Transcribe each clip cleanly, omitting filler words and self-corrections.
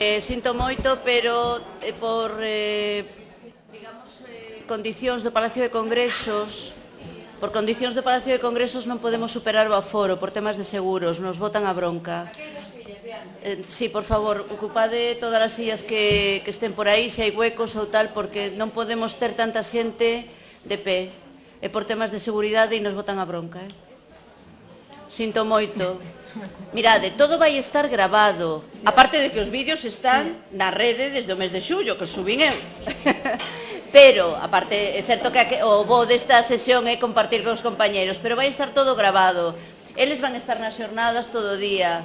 Sinto moito, pero por condicións do Palacio de Congresos non podemos superar o aforo por temas de seguros, nos botan a bronca. Sí, por favor, ocupade todas as sillas que estén por aí, se hai huecos ou tal, porque non podemos ter tanta xente de pé. É por temas de seguridade e nos botan a bronca. Sinto moito. Mirade, todo vai estar grabado. Aparte de que os vídeos están na rede desde o mes de xullo, que os subín eu. Pero, aparte, é certo que o bo desta sesión é compartir con os compañeros, pero vai estar todo grabado. Eles van estar nas xornadas todo o día.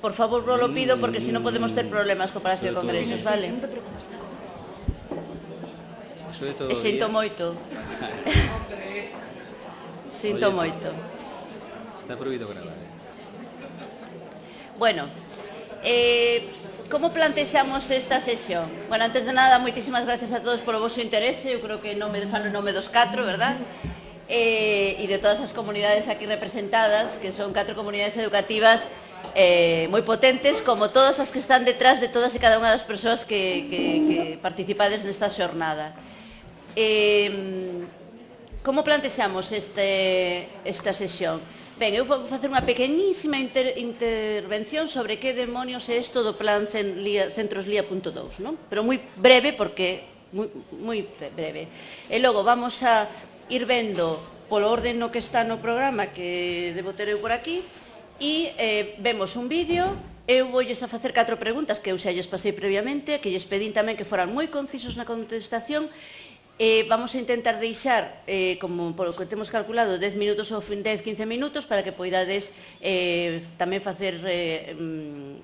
Por favor, vos lo pido, porque se non podemos ter problemas co Palacio de Congresos, vale? E sinto moito. Sinto moito. Está prohibido gravar. Bueno, como plantexamos esta sesión? Bueno, antes de nada, moitísimas gracias a todos polo vosso interese. Eu creo que non me falo en nome dos 4, verdad? E de todas as comunidades aquí representadas, que son 4 comunidades educativas moi potentes, como todas as que están detrás de todas e cada unha das persoas que participades nesta xornada. Como plantexamos esta sesión? Ben, eu vou facer unha pequenísima intervención sobre que demonios é isto do plan centrosLIA.2, non? Pero moi breve, porque moi breve. E logo vamos a ir vendo polo orden no que está no programa, que debo ter eu por aquí, e vemos un vídeo. Eu voulles a facer 4 preguntas que eu xa lles pasei previamente, que lles pedín tamén que foran moi concisos na contestación. Vamos a intentar deixar, como polo que temos calculado, 10 minutos ou 10-15 minutos para que poidades tamén facer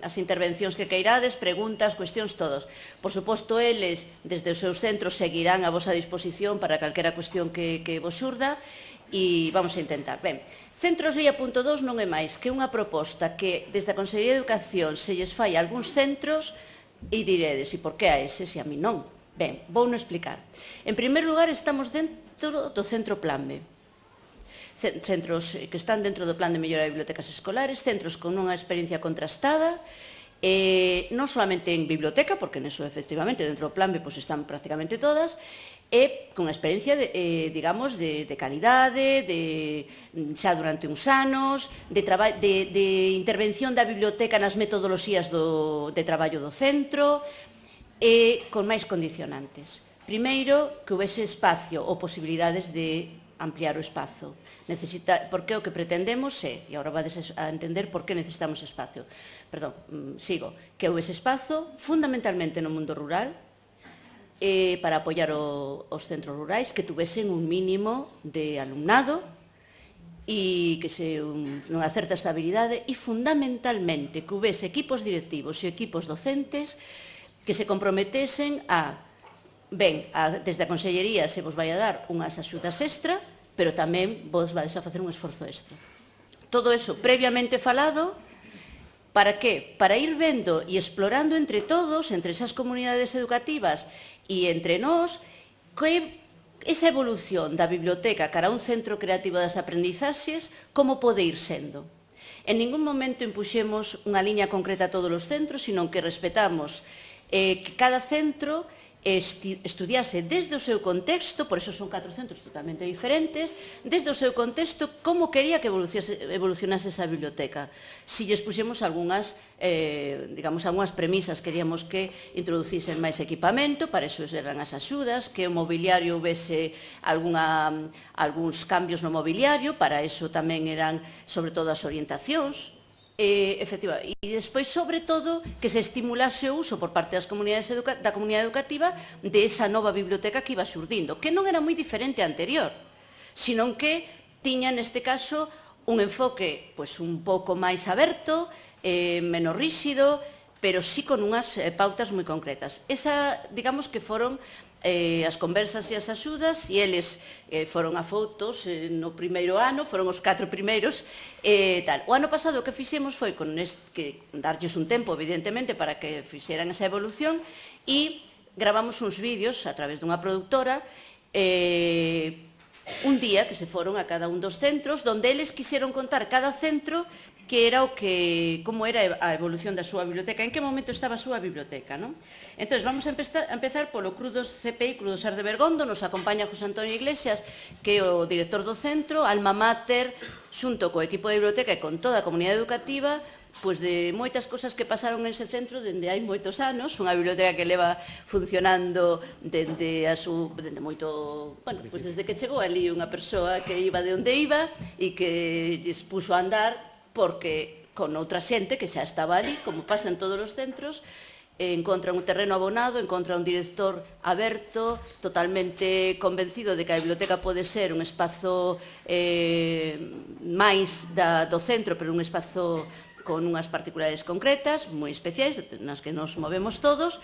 as intervencións que queirades, preguntas, cuestións, todos. Por suposto, eles, desde os seus centros, seguirán a vosa disposición para calquera cuestión que vos xurda, e vamos a intentar. Ben, centrosLIA.2 non é máis que unha proposta que, desde a Consellería de Educación, se lles fai a algúns centros, e diredes, e por que a eses e a mí non? Ben, vou non explicar. En primeiro lugar, estamos dentro do Centro Planme. Centros que están dentro do Plan de Mellora de Bibliotecas Escolares, centros con unha experiencia contrastada, non solamente en biblioteca, porque neso, efectivamente, dentro do Planme están prácticamente todas, e con unha experiencia, digamos, de calidade, xa durante uns anos, de intervención da biblioteca nas metodoloxías de traballo do centro, e con máis condicionantes. Primeiro, que houvese espacio ou posibilidades de ampliar o espazo. Porque o que pretendemos é, e agora vades a entender por que necesitamos espacio, que houvese espazo fundamentalmente no mundo rural para apoiar os centros rurais, que tuvesen un mínimo de alumnado e que unha certa estabilidade, e fundamentalmente que houvese equipos directivos e equipos docentes que se comprometesen desde a Consellería se vos vai a dar unhas axudas extra, pero tamén vos vais a facer un esforzo extra. Todo eso previamente falado, para que? Para ir vendo e explorando entre todos, entre esas comunidades educativas e entre nós, que esa evolución da biblioteca cara a un centro creativo das aprendizaxes, como pode ir sendo. En ningún momento impuxemos unha liña concreta a todos os centros, sino que respetamos que cada centro estudiase desde o seu contexto, por eso son 4 centros totalmente diferentes, desde o seu contexto, como quería que evolucionase esa biblioteca. Si lles puxemos algunhas premisas, queríamos que introducisen máis equipamento, para eso eran as axudas, que o mobiliario houvese algúns cambios no mobiliario, para eso tamén eran, sobre todo, as orientacións, efectivamente, e despois, sobre todo, que se estimulase o uso por parte da comunidade educativa de esa nova biblioteca que iba xurdindo, que non era moi diferente a anterior, sino que tiña, neste caso, un enfoque un pouco máis aberto, menos ríxido, pero sí con unhas pautas moi concretas. Esa, digamos que foron as conversas e as axudas, e eles foron afoutos no primeiro ano, foron os 4 primeiros. O ano pasado o que fixemos foi darlles un tempo, evidentemente, para que fixeran esa evolución, e gravamos uns vídeos a través dunha productora un día que se foron a cada un dos centros, donde eles quixeron contar cada centro que era como era a evolución da súa biblioteca, en que momento estaba a súa biblioteca, non? Entón, vamos a empezar polo Crudos CPI, Crudos Ar de Bergondo. Nos acompaña José Antonio Iglesias, que é o director do centro, alma mater, xunto co equipo de biblioteca e con toda a comunidade educativa, pois de moitas cosas que pasaron nese centro dende hai moitos anos, unha biblioteca que leva funcionando dende moito, bueno, pois desde que chegou ali unha persoa que iba de onde iba e que lles puxo a andar porque con outra xente que xa estaba ali, como pasa en todos os centros, encontra un terreno abonado, encontra un director aberto, totalmente convencido de que a biblioteca pode ser un espazo máis do centro, pero un espazo con unhas particularidades concretas, moi especiais, nas que nos movemos todos,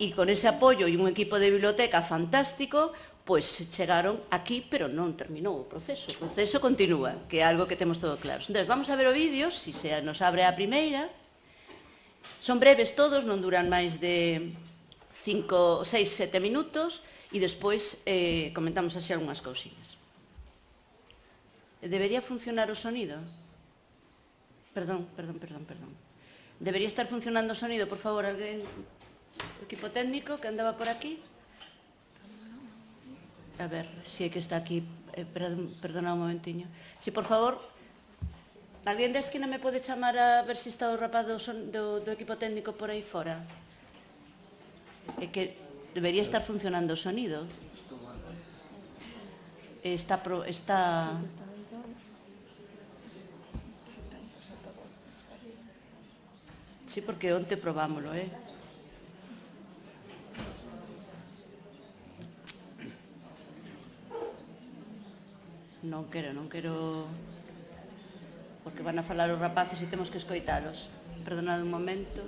e con ese apoio e un equipo de biblioteca fantástico, pois chegaron aquí, pero non terminou o proceso continúa, que é algo que temos todo claro. Entón, vamos a ver o vídeo, se nos abre a primeira. Son breves todos, non duran máis de 5, 6, 7 minutos, e despois comentamos así algunhas cousiñas. Debería funcionar o sonido? Perdón. Debería estar funcionando o sonido, por favor, alguén, o equipo técnico que andaba por aquí. A ver, si é que está aquí, perdona un momentiño. Si, por favor, alguén da esquina me pode chamar a ver se está o rapaz do equipo técnico por aí fora? É que debería estar funcionando o sonido. Está... Sí, porque onte probámoslo, Non quero... Porque van a falar os rapaces e temos que escoitalos. Perdonad un momento.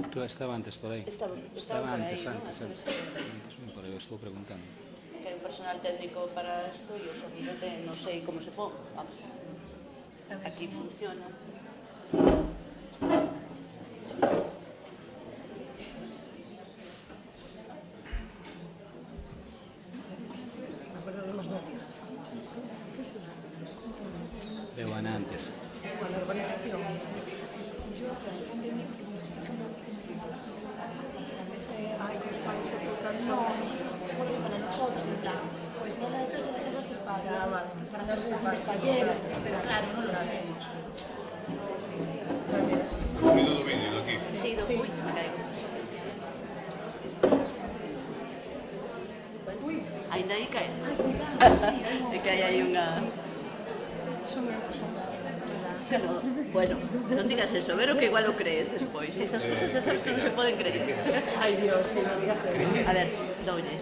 Tú estaba antes por aí. Estaba antes, por aí, antes. Por aí, estou preguntando. Que hai un personal técnico para isto e o sonido non sei como se pon. Aquí funciona. Veo antes. Sonido do vídeo de aquí. Sí, uy, me caigo. Ainda aí cae. É que hai aí unha... Bueno, non digas eso, pero que igual o crees despois. Esas cosas xa sabes que non se poden creer. Ay Dios, sí, no digas eso. A ver, doulle.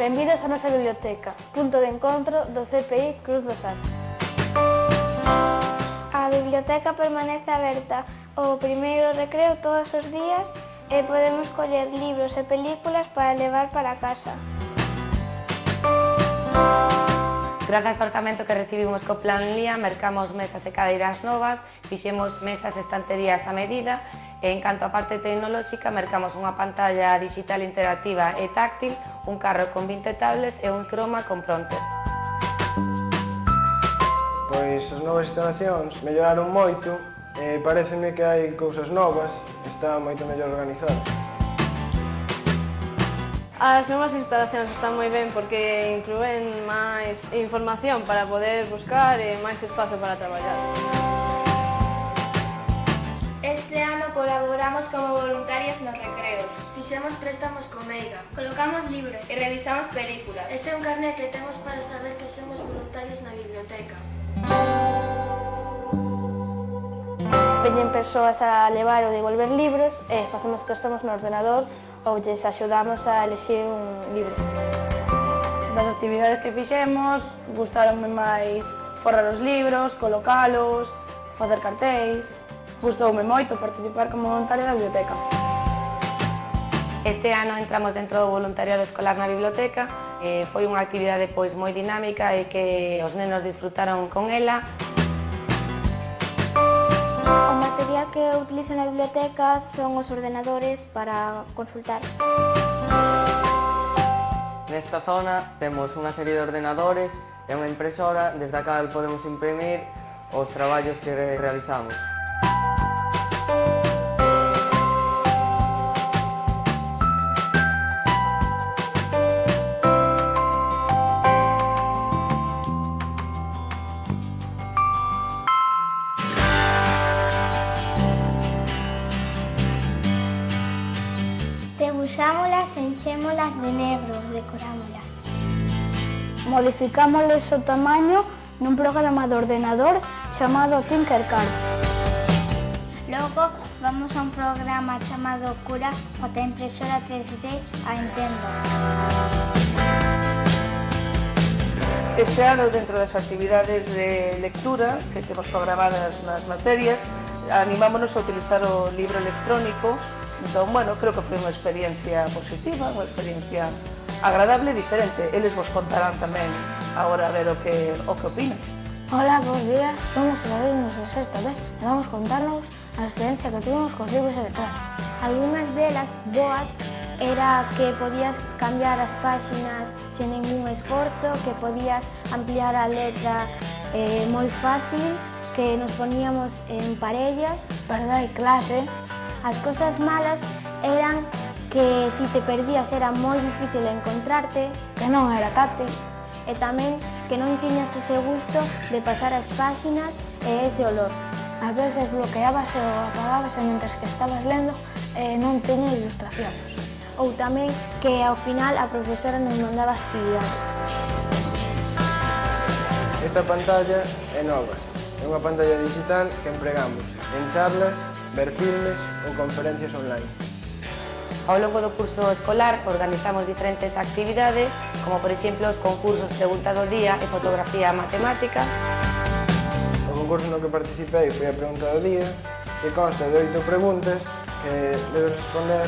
Benvidos á nosa biblioteca, punto de encontro do CPI Cruz dos Ar. A biblioteca permanece aberta o primeiro recreo todos os días e podemos coller libros e películas para levar para casa. Grazas ao orzamento que recibimos co Plan LIA, mercamos mesas e cadeiras novas, fixemos mesas e estanterías a medida e, en canto á parte tecnolóxica, mercamos unha pantalla digital interactiva e táctil, un carro con 20 tablets e un croma con pronter. Pois as novas instalacións melloraron moito e pareceme que hai cousas novas, está moito mellor organizado. As novas instalacións están moi ben porque inclúen máis información para poder buscar e máis espazo para traballar. Este ano colaboramos como voluntarias nos recreos. Fixemos préstamos con Meiga. Colocamos libros e revisamos películas. Este é un carné que temos para saber que somos voluntarios na biblioteca. Veñen persoas a levar ou devolver libros e facemos préstamos no ordenador ou lles axudamos a elexir un libro. Das actividades que fixemos, gustaronme máis forrar os libros, colocalos, facer cartéis. Gustoume moito participar como voluntaria da biblioteca. Este ano entramos dentro do voluntariado escolar na biblioteca. Foi unha actividade moi dinámica e que os nenos disfrutaron con ela. O material que utilizo na biblioteca son os ordenadores para consultar. Nesta zona temos unha serie de ordenadores e unha impresora desde a cal podemos imprimir os traballos que realizamos. Debuxámolas, enchémolas de negro, decorámolas. Modificámosles o tamaño nun programa de ordenador chamado Tinkercad. Logo vamos a un programa chamado Cura coa impresora 3D a Nintendo. Este ano, dentro das actividades de lectura que temos programadas nas materias, animámonos a utilizar o libro electrónico. Entón, bueno, creo que foi unha experiencia positiva, unha experiencia agradable e diferente. Eles vos contarán tamén agora a ver o que opinan. Hola, bons días. Somos os alumnos de sexta B e vamos contarnos a experiencia que tivemos cos libros electrónicos. Algúnas delas boas era que podías cambiar as páxinas sen ningún esforzo, que podías ampliar a letra moi fácil, que nos poníamos en parellas. Verdade, clase. As cosas malas eran que si te perdías era moi difícil encontrarte, Que non era táctil. e tamén que non tiñas ese gusto de pasar as páxinas e ese olor. A veces bloqueábase ou apagábase mentres que estabas lendo e non teña ilustracións. Ou tamén que ao final a profesora nos mandaba actividades. Esta pantalla é nova. É unha pantalla digital que empregamos en charlas, ver filmes ou conferencias online. Ao longo do curso escolar organizamos diferentes actividades, como por exemplo os concursos Pregunta do Día e Fotografía Matemática. O concurso no que participei foi a Pregunta do Día, que consta de 8 preguntas que debes responder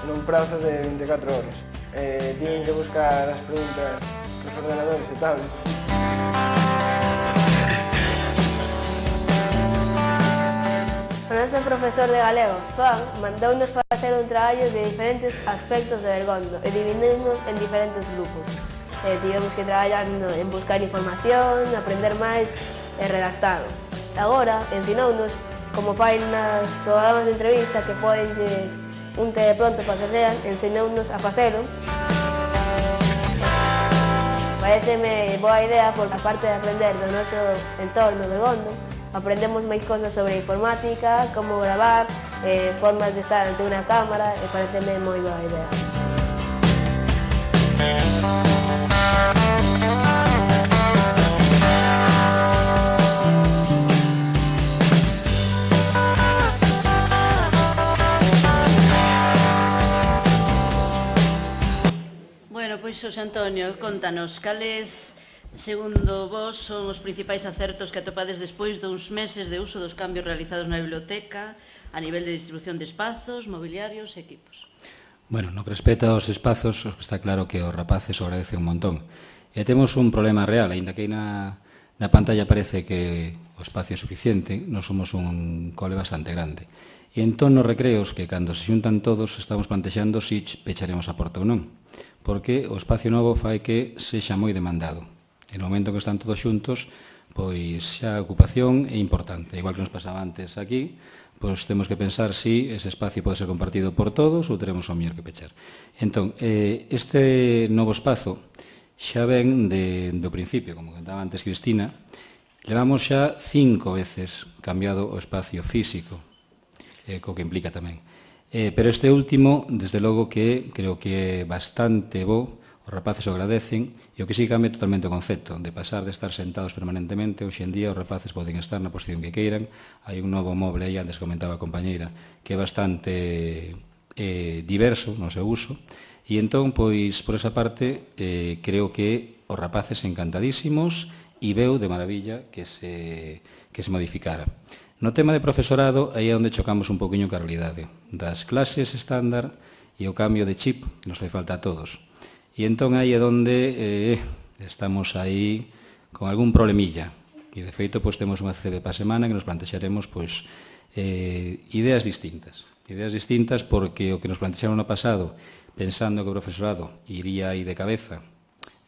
nun prazo de 24 horas. Tienen que buscar as preguntas nos ordenadores e tablets. O noso profesor de galego, Juan, mandounos facer un traballo de diferentes aspectos do Bergondo e dividimos en diferentes grupos. Tivemos que traballar en buscar información, aprender máis e redactar. Agora, ensinounos como fai nos programas de entrevista que poden un telepronto para que lean, ensinounos a facelo. Pareceme boa idea porque aparte de aprender do noso entorno Bergondo, aprendemos máis cosas sobre informática, como gravar, formas de estar ante unha cámara, e pareceme moi boa idea. Bueno, pois, Xosé Antonio, contanos, cales, segundo vos, son os principais acertos que atopades despois duns meses de uso dos cambios realizados na biblioteca a nivel de distribución de espazos, mobiliarios e equipos? Bueno, no que respecta aos espazos, está claro que os rapaces o agradecen un montón. E temos un problema real, aínda que na pantalla parece que o espacio é suficiente, non somos un cole bastante grande. E entón nos recreos, que cando se xuntan todos, estamos plantexando se pecharemos a porta ou non, porque o espacio novo fai que sexa moi demandado. En o momento que están todos xuntos, pois xa a ocupación é importante. Igual que nos pasaba antes aquí, pois temos que pensar se ese espacio pode ser compartido por todos ou teremos o mellor que pechar. Entón, este novo espazo xa ven do principio, como contaba antes Cristina, levamos xa 5 veces cambiado o espacio físico, co que implica tamén. Pero este último, desde logo que creo que é bastante bo, os rapaces o agradecen, e o que sí cambia totalmente o concepto, de pasar de estar sentados permanentemente, hoxe en día os rapaces poden estar na posición que queiran, hai un novo moble aí, antes comentaba a compañeira, que é bastante diverso no seu uso, e entón, pois, por esa parte, creo que os rapaces encantadísimos, e veu de maravilla que se modificara. No tema de profesorado, aí é onde chocamos un poquinho ca realidade das clases estándar e o cambio de chip que nos fai falta a todos. E entón aí é onde estamos aí con algún problemilla. E, de feito, temos unha CB para a semana que nos plantexaremos ideas distintas. Ideas distintas porque o que nos plantexaron no pasado, pensando que o profesorado iría aí de cabeza,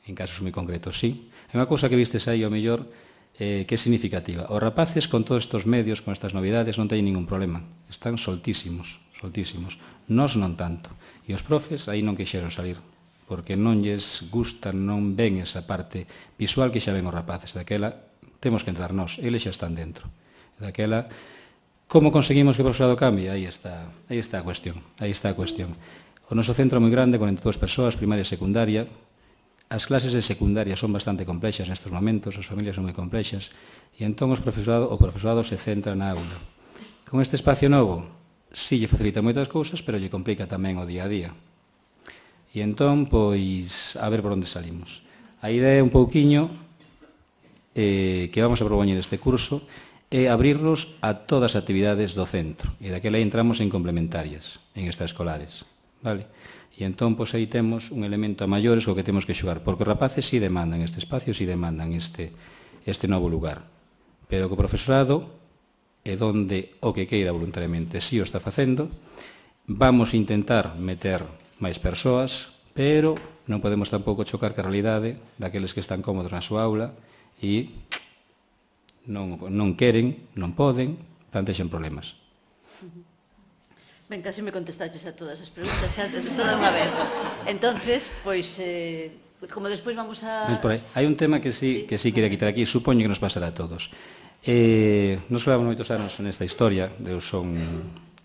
en casos moi concretos, sí. É unha cousa que vistes aí, ao mellor, que é significativa. Os rapaces, con todos estes medios, con estas novidades, non teñen ningún problema. Están soltísimos, soltísimos. Nós non tanto. E os profes aí non quixeron salir, porque non lles gusta, non ven esa parte visual que xa ven os rapaces. Daquela, temos que entrar nós, eles xa están dentro. Daquela, como conseguimos que o profesorado cambie? Aí está a cuestión. Aí está a cuestión. O noso centro é moi grande, 42 persoas, primaria e secundaria. As clases de secundaria son bastante complexas nestes momentos, as familias son moi complexas, e entón o profesorado se centra na aula. Con este espacio novo, sí lle facilita moitas cousas, pero lle complica tamén o día a día. E entón, pois, a ver por onde salimos. A idea é un pouquiño que vamos a propoñer este curso é abrirnos a todas as actividades do centro, e daquela entramos en complementarias, en extraescolares, vale? E entón, pois, aí temos un elemento a maiores co que temos que xogar, porque os rapaces sí demandan este espacio, sí demandan este novo lugar. Pero que o profesorado é donde o que queira voluntariamente sí o está facendo. Vamos intentar meter máis persoas, pero non podemos tampouco chocar ca realidade daqueles que están cómodos na súa aula e non queren, non poden, plantexen problemas. Ben, casi me contestaches a todas as preguntas antes de toda unha vez. Entonces, pois, como despois vamos a... Hai un tema que sí quería quitar aquí, supoño que nos pasará a todos. Nos levamos moitos anos nesta historia, eu son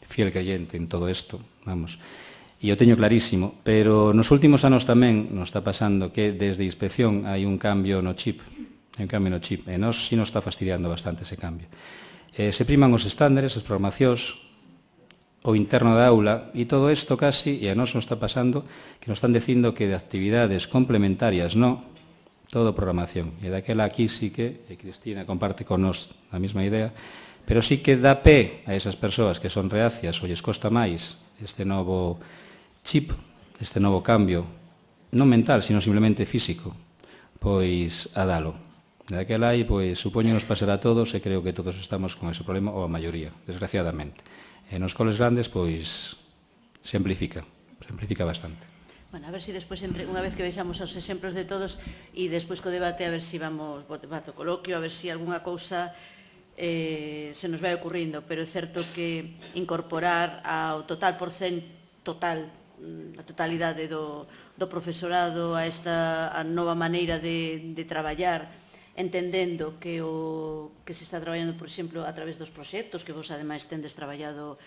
fiel creyente en todo isto, vamos, e o teño clarísimo, pero nos últimos anos tamén nos está pasando que desde inspección hai un cambio no chip, e nos sí nos está fastidiando bastante ese cambio. Se priman os estándares, as programacións, o interno da aula, e todo isto casi, e a nos está pasando, que nos están dicindo que de actividades complementarias no, todo programación. E daquela aquí sí que, e Cristina comparte con nos a mesma idea, pero sí que dá pé a esas persoas que son reacias ou lles costa máis este novo chip, este novo cambio, non mental, sino simplemente físico, pois a dalo. Daquela aí, pois, supoño nos pasará a todos, e creo que todos estamos con ese problema, ou a maioría, desgraciadamente. E nos coles grandes, pois, se amplifica bastante. Bueno, a ver se despois, unha vez que vexamos os exemplos de todos, e despois co debate, a ver se vamos, o debate, o coloquio, a ver se algunha cousa se nos vai ocurrindo, pero é certo que incorporar ao total a totalidade do profesorado a esta nova maneira de traballar, entendendo que se está traballando, por exemplo, a través dos proxectos, que vos ademais tendes traballado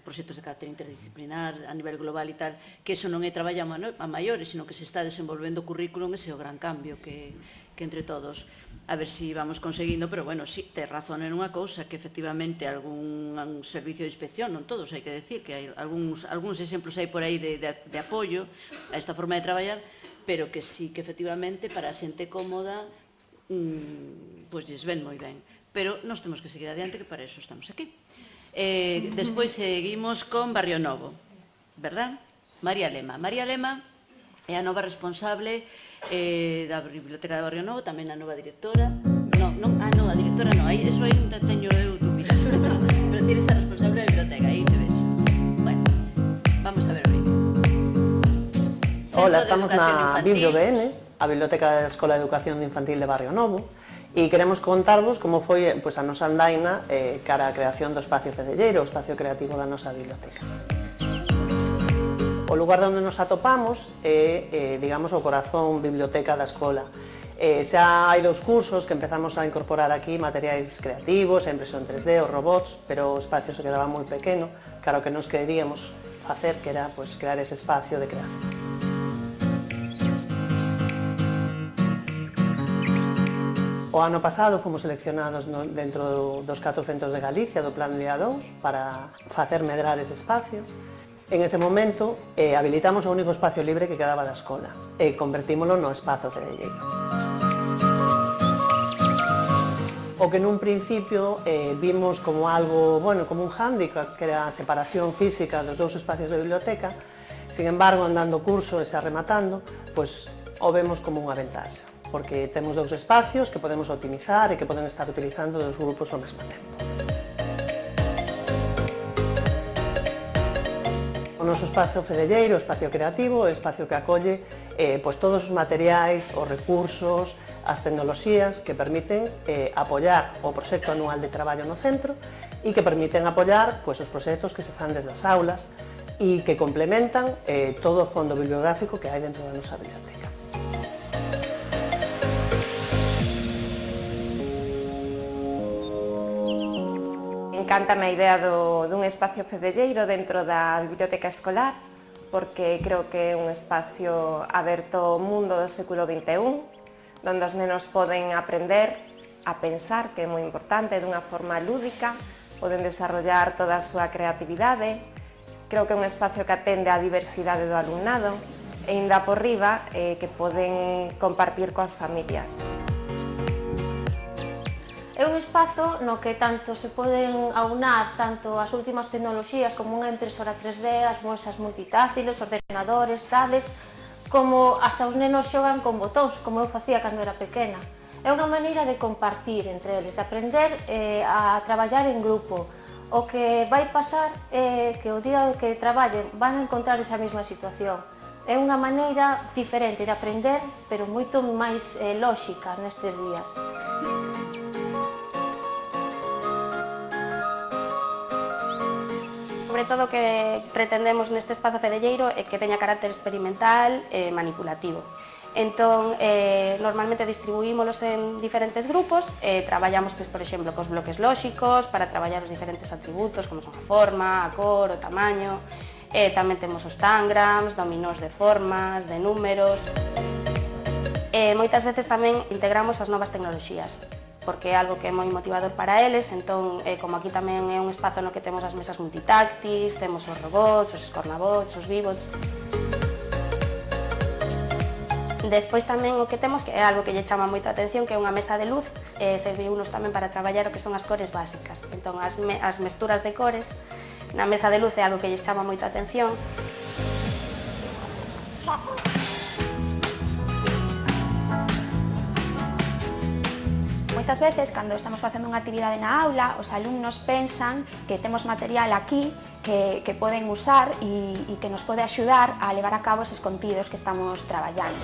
proxectos de carácter interdisciplinar a nivel global e tal, que iso non é traballar a maiores, sino que se está desenvolvendo o currículum, ese é o gran cambio que entre todos, a ver se vamos conseguindo, pero bueno, sí, te razón en unha cousa, que efectivamente algún servicio de inspección, non todos, hai que decir, que hai algúns exemplos aí por aí de apoio a esta forma de traballar, pero que sí que efectivamente para a xente cómoda pois lles ven moi ben, pero nós temos que seguir adiante, que para eso estamos aquí. Despois seguimos con Barrio Novo, verdad? María Lema é a nova responsable da Biblioteca de Barrio Novo, tamén a nova directora. A directora non, eso aí teño eu dúbidas, pero tienes a responsable da biblioteca, aí te ves. Bueno, vamos a ver o vídeo. Hola, estamos na Biblio BN, a Biblioteca da Escola de Educación Infantil de Barrio Novo, e queremos contarvos como foi a nosa andaina cara a creación do espacio cedelleiro, o espacio creativo da nosa biblioteca. O lugar onde nos atopamos é, digamos, o corazón biblioteca da escola. Xa hai 2 cursos que empezamos a incorporar aquí materiais creativos, a impresión 3D, os robots, pero o espacio se quedaba moi pequeno, claro que nos queríamos facer, que era crear ese espacio de creación. O ano pasado fomos seleccionados dentro dos 4 centros de Galicia do Plan LIA 2 para facer medrar ese espacio. En ese momento habilitamos o único espacio libre que quedaba da escola e convertímolo no espazo cedelleiro. O o que nun principio vimos como algo, bueno, como un hándicap, que era a separación física dos dous espacios de biblioteca. Sin embargo, andando o curso e xa rematando, pois o vemos como unha ventaxa, porque temos dous espacios que podemos optimizar e que poden estar utilizando dos grupos ao mesmo tempo. O noso espacio fedelleiro, o espacio creativo, é o espacio que acolle pois todos os materiais, os recursos, as tecnoloxías que permiten apoiar o proxecto anual de traballo no centro e que permiten apoiar pois, os proxectos que se fan desde as aulas e que complementan todo o fondo bibliográfico que hai dentro da nosa biblioteca. Encántame a idea dun espacio fedelleiro dentro da biblioteca escolar, porque creo que é un espacio aberto ao mundo do século XXI, onde os nenos poden aprender a pensar, que é moi importante, dunha forma lúdica, poden desarrollar toda a súa creatividade. Creo que é un espacio que atende á diversidade do alumnado e ainda por riba que poden compartir coas familias. É un espazo no que tanto se poden aunar tanto as últimas tecnoloxías como unha impresora 3D, as bolsas multitáctiles, ordenadores, tablets, como hasta os nenos xogan con botóns, como eu facía cando era pequena. É unha maneira de compartir entre eles, de aprender a traballar en grupo. O que vai pasar é que o día que traballen van a encontrar esa mesma situación. É unha maneira diferente de aprender, pero moito máis lóxica nestes días. Sobre todo o que pretendemos neste espazo fedelleiro é que teña carácter experimental e manipulativo. Entón, normalmente distribuímolos en diferentes grupos e traballamos, por exemplo, cos bloques lóxicos para traballar os diferentes atributos como son a forma, a cor, o tamaño. Tamén temos os tangrams, dominós de formas, de números. Moitas veces tamén integramos as novas tecnoloxías, porque é algo que é moi motivador para eles, entón, como aquí tamén é un espazo no que temos as mesas multitáctiles, temos os robots, os scornabots, os vibots. Despois tamén o que temos, que é algo que lle chama moito a atención, que é unha mesa de luz, serviunos tamén para traballar o que son as cores básicas. Entón, as mesturas de cores na mesa de luz é algo que lle chama moito a atención. Moitas veces, cando estamos facendo unha actividade na aula, os alumnos pensan que temos material aquí que poden usar e que nos pode axudar a levar a cabo eses contidos que estamos traballando.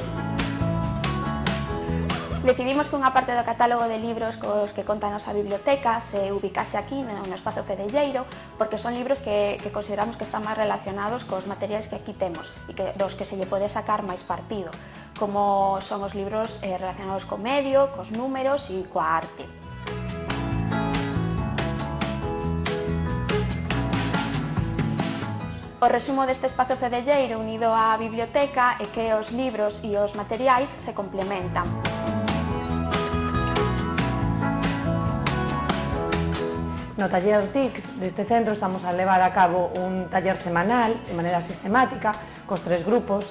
Decidimos que unha parte do catálogo de libros cos que conta a nosa biblioteca se ubicase aquí no espazo fedelleiro, porque son libros que consideramos que están máis relacionados cos materiais que aquí temos e dos que se lle pode sacar máis partido, como son os libros relacionados co medio, cos números e coa arte. O resumo deste espazo fedelleiro unido á biblioteca é que os libros e os materiais se complementan. No taller TICS deste centro estamos a levar a cabo un taller semanal de maneira sistemática cos 3 grupos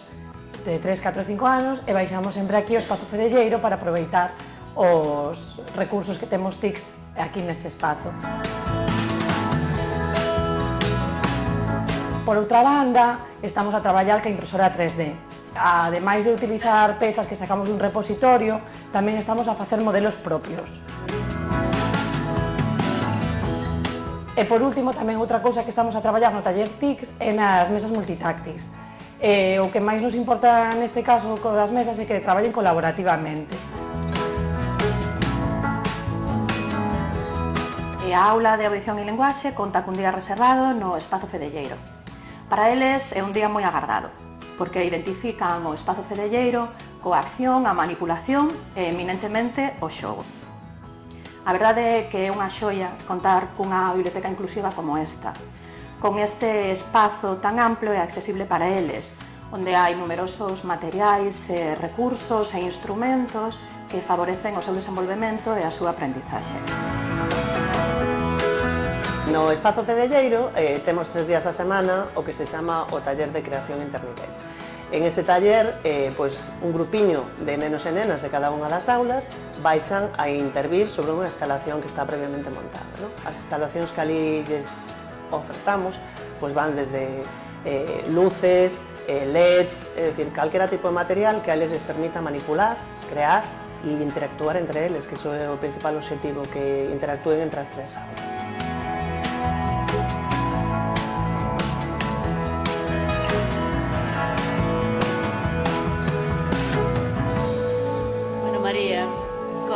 de 3, 4 e 5 anos e baixamos sempre aquí o espazo fedelleiro para aproveitar os recursos que temos TICS aquí neste espazo. Por outra banda, estamos a traballar ca impresora 3D. Ademais de utilizar pezas que sacamos dun repositorio, tamén estamos a facer modelos propios. E por último, tamén outra cousa que estamos a traballar no taller TICS é nas mesas multitáctiles. O que máis nos importa neste caso das mesas é que traballen colaborativamente. E a aula de audición e linguaxe conta cun día reservado no espazo fedelleiro. Para eles é un día moi agardado, porque identifican o espazo fedelleiro coa acción, a manipulación e eminentemente o xogo. A verdade é que é unha xoia contar cunha biblioteca inclusiva como esta, con este espazo tan amplo e accesible para eles, onde hai numerosos materiais, recursos e instrumentos que favorecen o seu desenvolvemento e a súa aprendizaxe. No espazo fedelleiro temos 3 días a semana o que se chama o taller de creación internivel. En este taller, un grupiño de nenos e nenas de cada unha das aulas baixan a intervir sobre unha instalación que está previamente montada. As instalacións que ali lles ofertamos van desde luces, LEDs, é dicir, calquera tipo de material que a eles les permita manipular, crear e interactuar entre eles, que iso é o principal objetivo, que interactúen entre as tres aulas.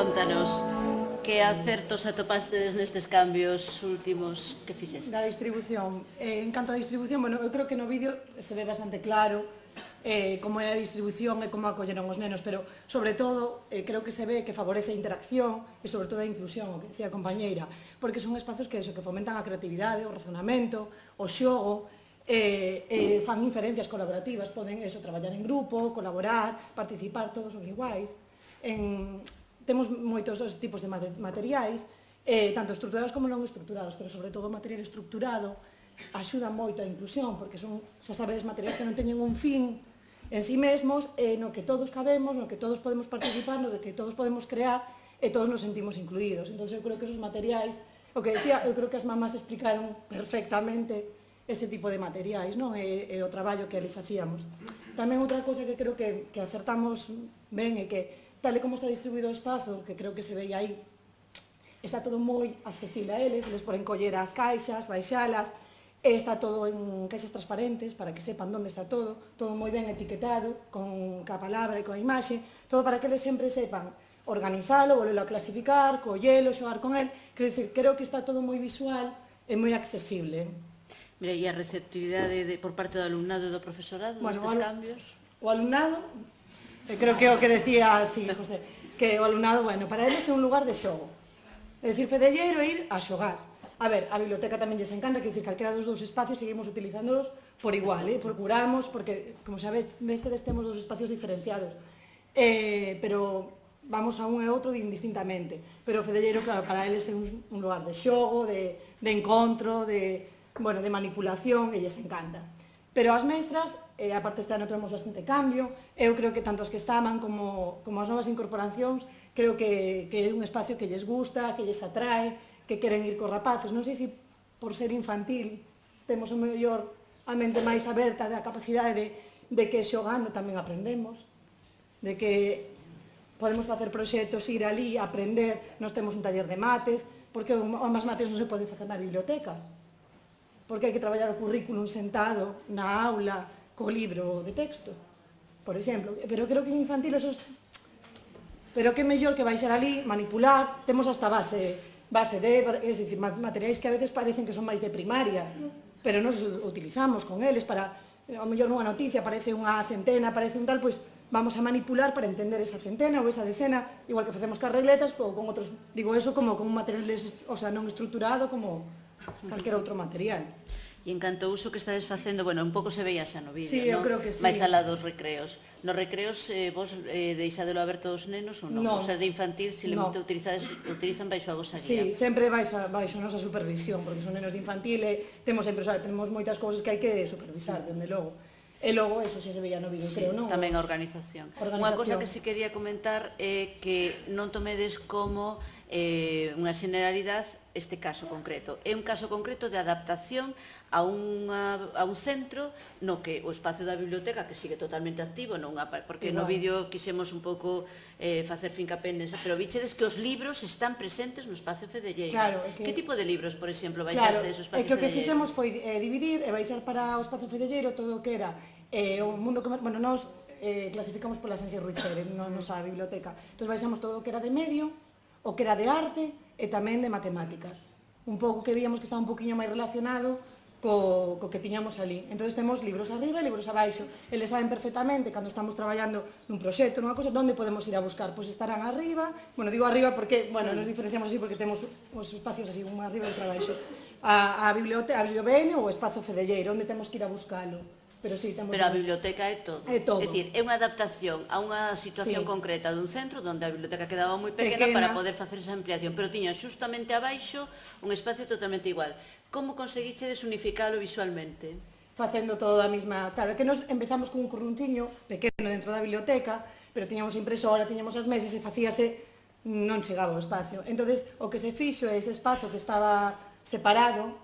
Contanos, que acertos atopastedes nestes cambios últimos que fixestes? Da distribución. En canto a distribución, eu creo que no vídeo se ve bastante claro como é a distribución e como acolleron os nenos, pero, sobre todo, creo que se ve que favorece a interacción e, sobre todo, a inclusión, o que decía a compañeira, porque son espazos que fomentan a creatividade, o razonamento, o xogo, fan inferencias colaborativas, poden traballar en grupo, colaborar, participar, todos son iguais. Temos moitos tipos de materiais, tanto estructurados como non estructurados, pero sobre todo o material estructurado axuda moito a inclusión, porque son, xa sabedes, materiais que non teñen un fin en sí mesmos, no que todos cabemos, no que todos podemos participar, no que todos podemos crear e todos nos sentimos incluídos. Entón, eu creo que esos materiais, o que decía, eu creo que as mamás explicaron perfectamente ese tipo de materiais, e o traballo que ali facíamos. Tamén outra cousa que creo que acertamos ben é que, tal e como está distribuído o espazo, que creo que se veía aí, está todo moi accesible a eles poden coller as caixas, baixalas, está todo en caixas transparentes para que sepan onde está todo moi ben etiquetado, con a palabra e coa imaxe, todo para que eles sempre sepan organizalo, volvelo a clasificar, collelo, xogar con el, creo que está todo moi visual e moi accesible. Mira, e a receptividade por parte do alumnado e do profesorado nestes cambios? O alumnado, creo que o que decía así, José, que o alumnado, para eles é un lugar de xogo. É dicir, Fedelleiro é ir a xogar. A ver, a biblioteca tamén lles encanta, que dicir, calquera dos dous espacios seguimos utilizándolos por igual, procuramos, porque, como xa vestes, temos dos espacios diferenciados, pero vamos a un e outro indistintamente. Pero o Fedelleiro, claro, para eles é un lugar de xogo, de encontro, de manipulación, e lles encanta. Pero as mestras, aparte este ano temos bastante cambio, eu creo que tanto as que estaban como as novas incorporacións, creo que é un espacio que lles gusta, que lles atrae, que queren ir cos rapaces. Non sei se por ser infantil temos o mellor a mente máis aberta da capacidade de que xogando tamén aprendemos, de que podemos facer proxectos, ir ali, aprender, nós temos un taller de mates, porque as mates non se poden facer na biblioteca, porque hai que traballar o currículum sentado na aula co libro de texto, por exemplo. Pero creo que en infantil eso es... Pero que mellor que vai ser ali, manipular, temos hasta base de, es dicir, materiais que a veces parecen que son máis de primaria, pero nos utilizamos con eles para, ao mellor nunha noticia aparece unha centena, aparece un tal, pois vamos a manipular para entender esa centena ou esa decena, igual que facemos cas regletas, ou con outros, digo eso, como con un material non estruturado, como calquer outro material. E en canto ao uso que estades facendo, un pouco se veía xa no vídeo, sí, eu creo que sí. Mais alá dos recreos. Nos recreos, vos deixadelo aberto aos nenos ou non? Non. O ser de infantil, se lemite utilizan baixo a vosa guía? Sí, sempre baixo a nosa supervisión, porque son nenos de infantil e temos moitas cousas que hai que supervisar, dende logo. E logo, eso xa se veía no vídeo, creo, non? Tamén a organización. Unha cousa que se quería comentar é que non tomedes como unha generalidade este caso concreto. É un caso concreto de adaptación a un centro no que o espacio da biblioteca, que sigue totalmente activo, porque no vídeo quixemos un pouco facer fincapé nesa, pero vichedes que os libros están presentes no espacio Fedelleiro. Que tipo de libros, por exemplo, baixaste do espacio Fedelleiro? O que fixemos foi dividir e baixar para o espacio Fedelleiro todo o que era o mundo comercial. Nos clasificamos pola Sánchez Ruiz Pérez, na nosa biblioteca. Entón baixamos todo o que era de medio, o que era de arte e tamén de matemáticas. Un pouco que víamos que estaba un poquinho máis relacionado co que tiñamos ali. Entón temos libros arriba e libros abaixo. Eles saben perfectamente, cando estamos traballando nun proxecto, nunha cosa, onde podemos ir a buscar. Pois estarán arriba, digo arriba porque, nos diferenciamos así porque temos os espacios así, un arriba e outro abaixo. A bibliobene ou o espazo Fedelleiro, onde temos que ir a buscalo. Pero a biblioteca é todo. É todo. É dicir, é unha adaptación a unha situación concreta dun centro onde a biblioteca quedaba moi pequena para poder facer esa ampliación, pero tiña xustamente abaixo un espacio totalmente igual. Como conseguichedes unificalo visualmente? facendo toda a mesma... Claro, que nos empezamos con un corruntiño pequeno dentro da biblioteca, pero tiñamos impresora, tiñamos as mesas e facíase, non chegaba o espacio. Entonces, o que se fixo é ese espazo que estaba separado,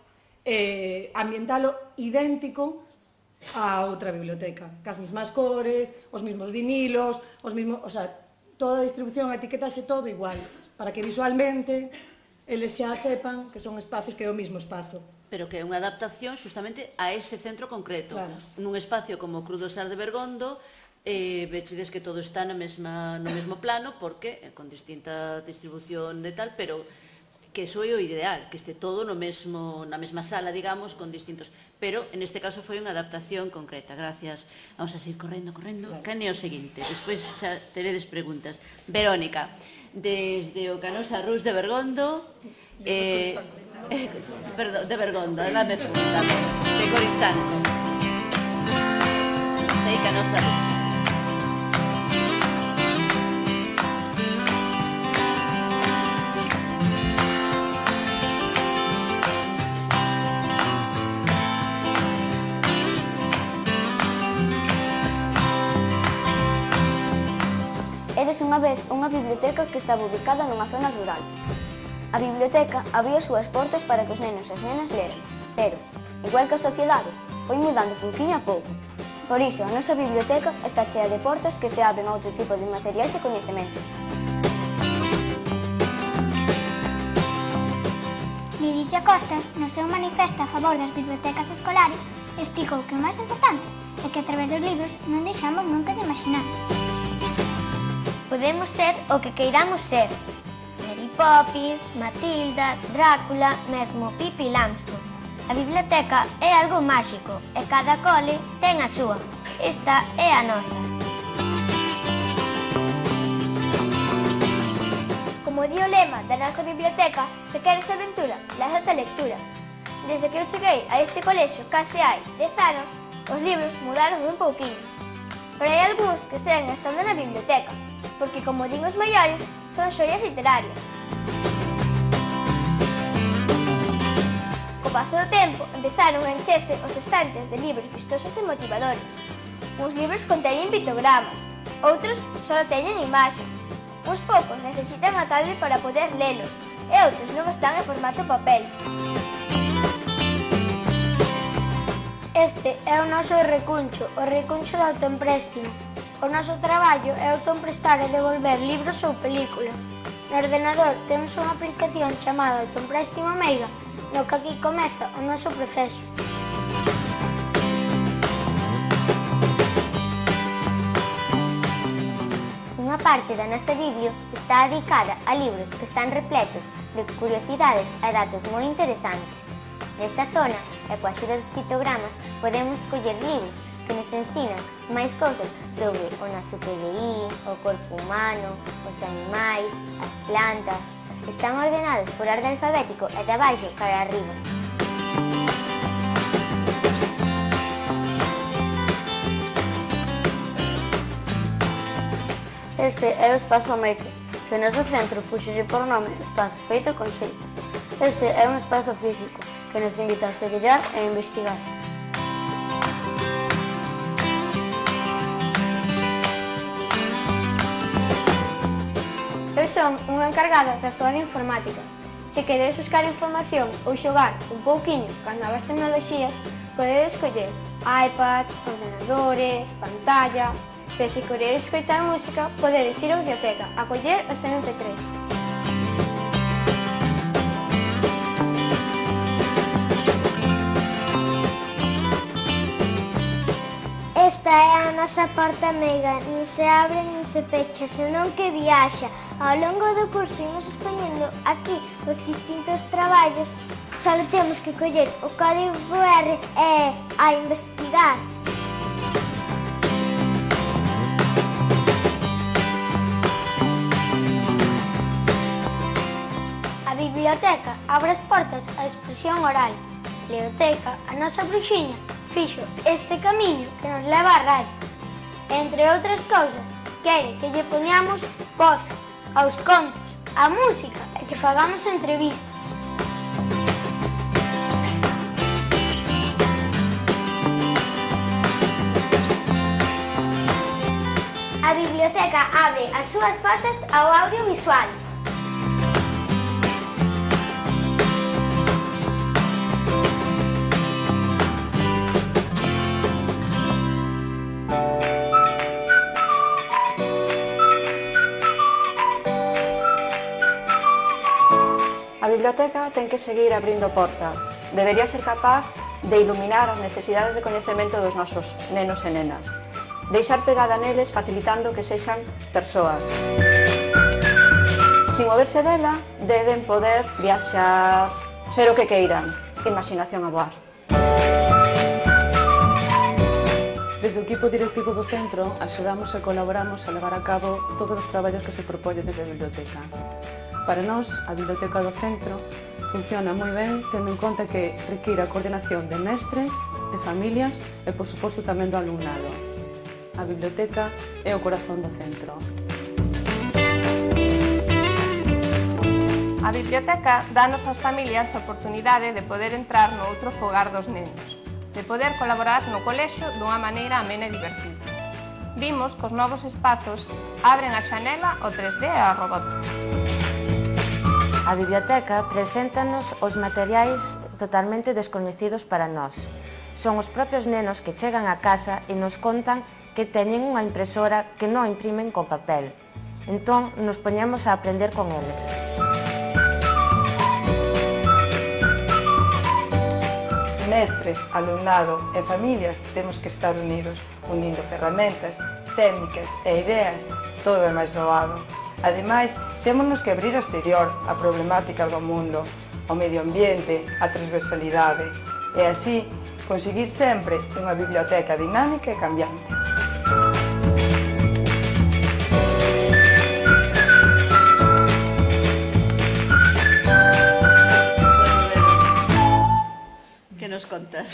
ambientalo idéntico a outra biblioteca, cas mesmas cores, os mesmos vinilos, os mesmos, o sea, toda a distribución, a etiquetase todo igual, para que visualmente eles xa sepan que son espacios que é o mesmo espazo. Pero que é unha adaptación xustamente a ese centro concreto. Claro. Nun espacio como Crudosar de Bergondo, vechedes que todo está no mesmo plano, porque con distinta distribución de tal, pero que iso é o ideal, que este todo na mesma sala, digamos, con distintos... Pero, en este caso, foi unha adaptación concreta. Gracias. Vamos a seguir correndo. Can é o seguinte? Despois xa teredes preguntas. Verónica, desde o Canosa Rus de Bergondo... Perdón, de Bergondo, dame funda. De Coristanco. De Canosa Rus. Eres unha vez unha biblioteca que estaba ubicada nunha zona rural. A biblioteca abría as súas portas para que os nenos e as nenas leran, pero, igual que a sociedade, foi mudando pouquinho a pouco. Por iso, a nosa biblioteca está chea de portas que se abren a outro tipo de materiais e coñecementos. Lidicia Costa, no seu manifesto a favor das bibliotecas escolares, explicou que o máis importante é que a través dos libros non deixamos nunca de imaginar. Podemos ser o que queiramos ser. Mary Poppins, Matilda, Drácula, mesmo Pippi Langstrom. A biblioteca é algo máxico e cada cole ten a súa. Esta é a nosa. Como di o lema da nosa biblioteca, se queres aventura, lázate a lectura. Desde que eu cheguei a este colexio case hai 10 anos, os libros mudaron un pouquinho. Pero hai algúns que seguen estando na biblioteca, porque, como din os maiores, son xoias literarias. Co paso do tempo, empezaron a encherse os estantes de libros vistosos e motivadores. Uns libros conteñen pictogramas, outros só teñen imaxes. Uns poucos necesitan a tablet para poder lelos, e outros non están en formato papel. Este é o noso recuncho, o recuncho de autoempréstimo. O noso traballo é autoemprestar e devolver libros ou películas. No ordenador temos unha aplicación chamada Autoempréstimo Meiga, no que aquí comeza o noso proceso. Unha parte da nosa biblia está dedicada a libros que están repletos de curiosidades e datos moi interesantes. Nesta zona, e coa axuda dos pictogramas, podemos escoller libros que nos ensinan máis cousas sobre o noso PDI, o corpo humano, os animais, as plantas. Están ordenados por orde alfabético e de abaixo cara arriba. Este é o Espazo Maker, que o noso centro puxolle por nome Espazo Feito con Xeito. Este é un espazo físico que nos invita a experimentar e investigar. Eu son unha encargada da zona informática. Se queredes buscar información ou xogar un pouquiño con novas tecnoloxías, podedes escoller iPads, ordenadores, pantalla... Pero se queredes escoitar música, podedes ir á biblioteca a coller os MP3. Esta é a nosa porta meiga, nin se abre nin se pecha, senón que viaxa. Ao longo do curso imos expoñendo aquí os distintos traballos, só temos que coller o código QR e a investigar. A biblioteca abre as portas á expresión oral. Leoteca, a nosa bruxiña, fixo este camiño que nos leva á radio. Entre outras cousas, quere que lle poñamos voz aos contos, á música e que fagamos entrevistas. A biblioteca abre as súas portas ao audiovisual. A biblioteca ten que seguir abrindo portas. Debería ser capaz de iluminar as necesidades de coñecemento dos nosos nenos e nenas. Deixar pegada neles facilitando que sexan persoas. Sin moverse dela, deben poder viaxar, ser o que queiran, imaginación a voar. Desde o equipo directivo do centro axudamos e colaboramos a levar a cabo todos os traballos que se propoñen desde a biblioteca. Para nós, a biblioteca do centro funciona moi ben, tendo en conta que require a coordinación de mestres, de familias e, por suposto, tamén do alumnado. A biblioteca é o corazón do centro. A biblioteca dános ás familias a oportunidade de poder entrar no outro fogar dos nenos, de poder colaborar no colexio dunha maneira amena e divertida. Vimos que os novos espazos abren a xanela ao 3D e ao robótica. A biblioteca preséntanos os materiais totalmente descoñecidos para nós. Son os propios nenos que chegan a casa e nos contan que teñen unha impresora que non imprimen con papel. Entón, nos poñemos a aprender con eles. Mestres, alumnado e familias temos que estar unidos, unindo ferramentas, técnicas e ideas, todo é máis doado. Ademais, témonos que abrir ao exterior a problemática do mundo, o medio ambiente, a transversalidade, e así conseguir sempre unha biblioteca dinámica e cambiante. Que nos contas?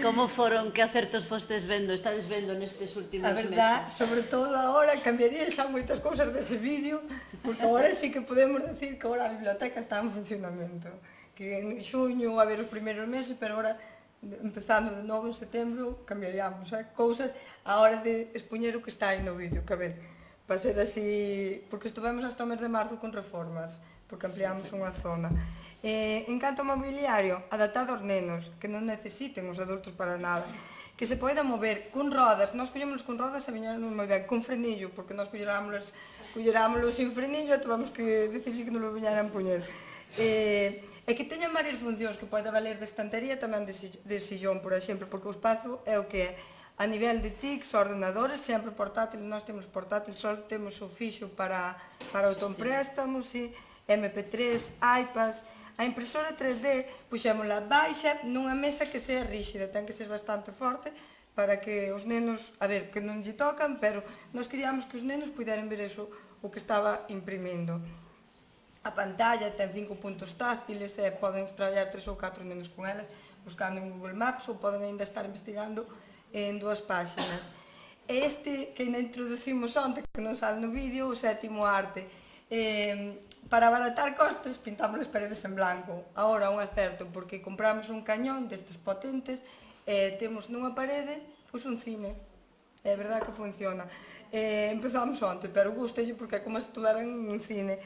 Como foron, que acertos fostes vendo, estades vendo nestes últimos meses? A verdad, sobre todo agora, cambiaría xa moitas cousas dese vídeo, porque agora sí que podemos decir que agora a biblioteca está en funcionamento. Que en xuño a ver os primeiros meses, pero agora, empezando de novo en setembro, cambiaríamos cousas a hora de expoñer o que está aí no vídeo, que a ver, para ser así, porque estuvemos hasta o mes de marzo con reformas, porque ampliamos unha zona. En canto ao mobiliario, adaptado aos nenos, que non necesiten os adultos para nada, que se poida mover con rodas, nós collémonos con rodas e viñeron moi ben, con frenillo, porque nós collerámoslos sin frenillo e tuvamos que decir que non lo viñeran poñer. E que teñan varias funcións, que poida valer de estantería, tamén de sillón, por exemplo, porque o espazo é o que é. A nivel de TICs, ordenadores, sempre portátil, nós temos portátil, só temos o fixo para autoempréstamos, MP3, iPads. A impresora 3D puxémola baixa nunha mesa que sea ríxida, ten que ser bastante forte para que os nenos, a ver, que non lle tocan, pero nós queríamos que os nenos puderan ver eso, o que estaba imprimindo. A pantalla ten 5 puntos táctiles e poden traballar 3 ou 4 nenos con elas, buscando en Google Maps ou poden ainda estar investigando en 2 páxinas. Este que ainda introducimos onte, que non sale no vídeo, o sétimo arte. Para abaratar costes, pintamos as paredes en blanco. Agora un acerto, porque compramos un cañón destes potentes e temos nunha parede un cine. É verdad que funciona. Empezamos onte, pero gustelle porque é como se estuveran un cine.